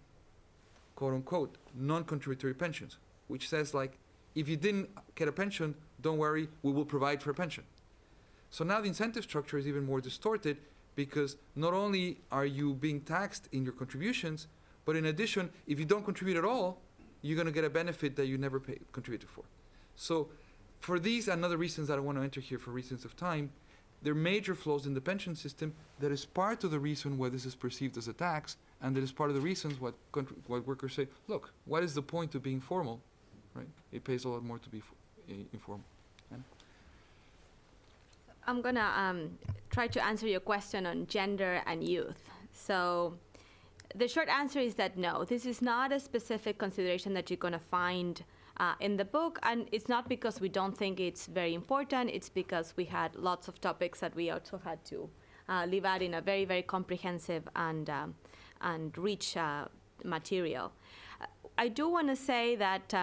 quote unquote, non-contributory pensions, which says like, if you didn't get a pension, don't worry, we will provide for a pension. So now the incentive structure is even more distorted because not only are you being taxed in your contributions, but in addition, if you don't contribute at all, you're going to get a benefit that you never contributed for. So for these and other reasons that I want to enter here for reasons of time, there are major flaws in the pension system that is part of the reason why this is perceived as a tax, and that is part of the reasons what workers say, look, what is the point of being formal, right? It pays a lot more to be informal. Anna? I'm going to try to answer your question on gender and youth. So the short answer is that no, this is not a specific consideration that you're going to find in the book, and it's not because we don't think it's very important, it's because we had lots of topics that we also had to leave out in a very, very comprehensive and rich material. I do want to say that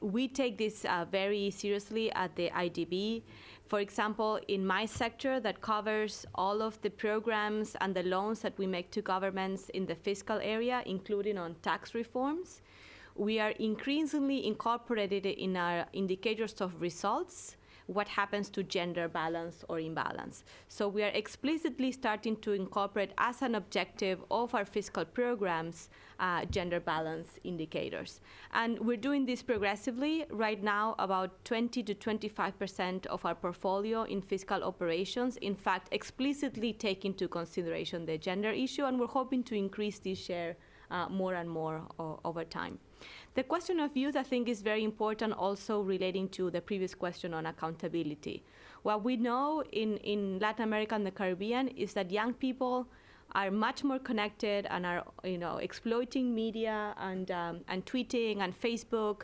we take this very seriously at the IDB. For example, in my sector that covers all of the programs and the loans that we make to governments in the fiscal area, including on tax reforms, we are increasingly incorporated in our indicators of results what happens to gender balance or imbalance. So we are explicitly starting to incorporate as an objective of our fiscal programs gender balance indicators. And we're doing this progressively. Right now, about 20 to 25% of our portfolio in fiscal operations, in fact, explicitly take into consideration the gender issue, and we're hoping to increase this share more and more over time. The question of youth, I think, is very important, also relating to the previous question on accountability. What we know in Latin America and the Caribbean is that young people are much more connected and are, exploiting media and tweeting and Facebook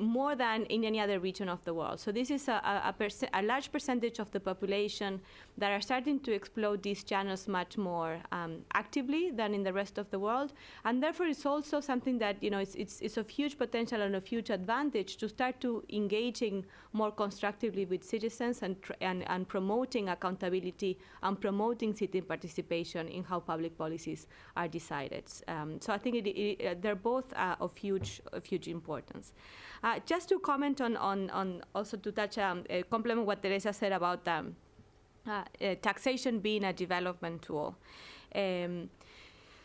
more than in any other region of the world. So this is a large percentage of the population that are starting to exploit these channels much more actively than in the rest of the world, and therefore it's also something that it's of huge potential and of huge advantage to start to engaging more constructively with citizens and promoting accountability and promoting citizen participation in how public policies are decided. So I think they're both of huge importance. Just to comment on also to touch, complement what Teresa said about taxation being a development tool.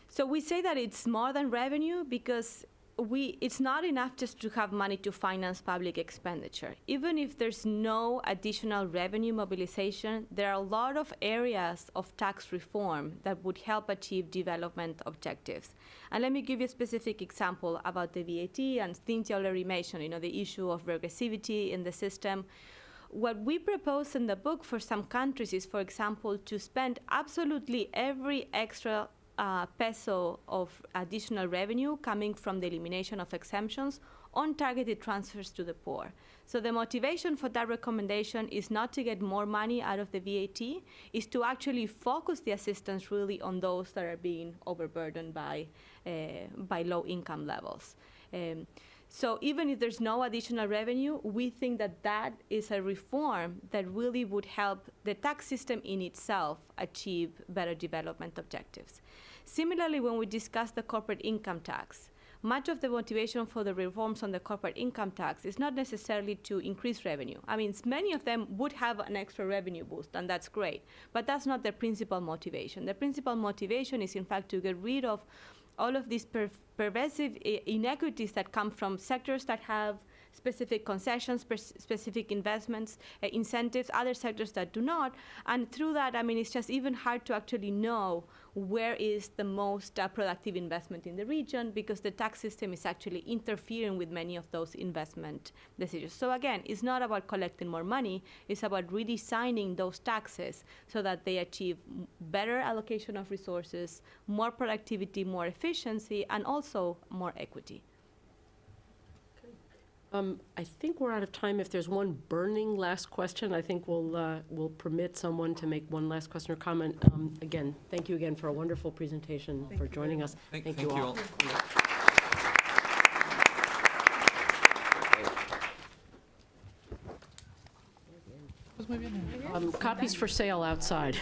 So we say that it's more than revenue because it's not enough just to have money to finance public expenditure. Even if there's no additional revenue mobilization, there are a lot of areas of tax reform that would help achieve development objectives. And let me give you a specific example about the VAT, and Cynthia already mentioned, the issue of regressivity in the system. What we propose in the book for some countries is, for example, to spend absolutely every extra peso of additional revenue coming from the elimination of exemptions on targeted transfers to the poor. So the motivation for that recommendation is not to get more money out of the VAT, is to actually focus the assistance really on those that are being overburdened by low income levels. So even if there's no additional revenue, we think that that is a reform that really would help the tax system in itself achieve better development objectives. Similarly, when we discuss the corporate income tax, much of the motivation for the reforms on the corporate income tax is not necessarily to increase revenue. I mean, many of them would have an extra revenue boost, and that's great, but that's not their principal motivation. The principal motivation is, in fact, to get rid of all of these pervasive inequities that come from sectors that have specific concessions, specific investments, incentives, other sectors that do not. And through that, it's just even hard to actually know where is the most productive investment in the region, because the tax system is actually interfering with many of those investment decisions. So again, it's not about collecting more money, it's about redesigning those taxes so that they achieve better allocation of resources, more productivity, more efficiency, and also more equity. I think we're out of time. If there's one burning last question, I think we'll permit someone to make one last question or comment. Again, thank you again for a wonderful presentation, for joining us. Thank you all. Copies for sale outside.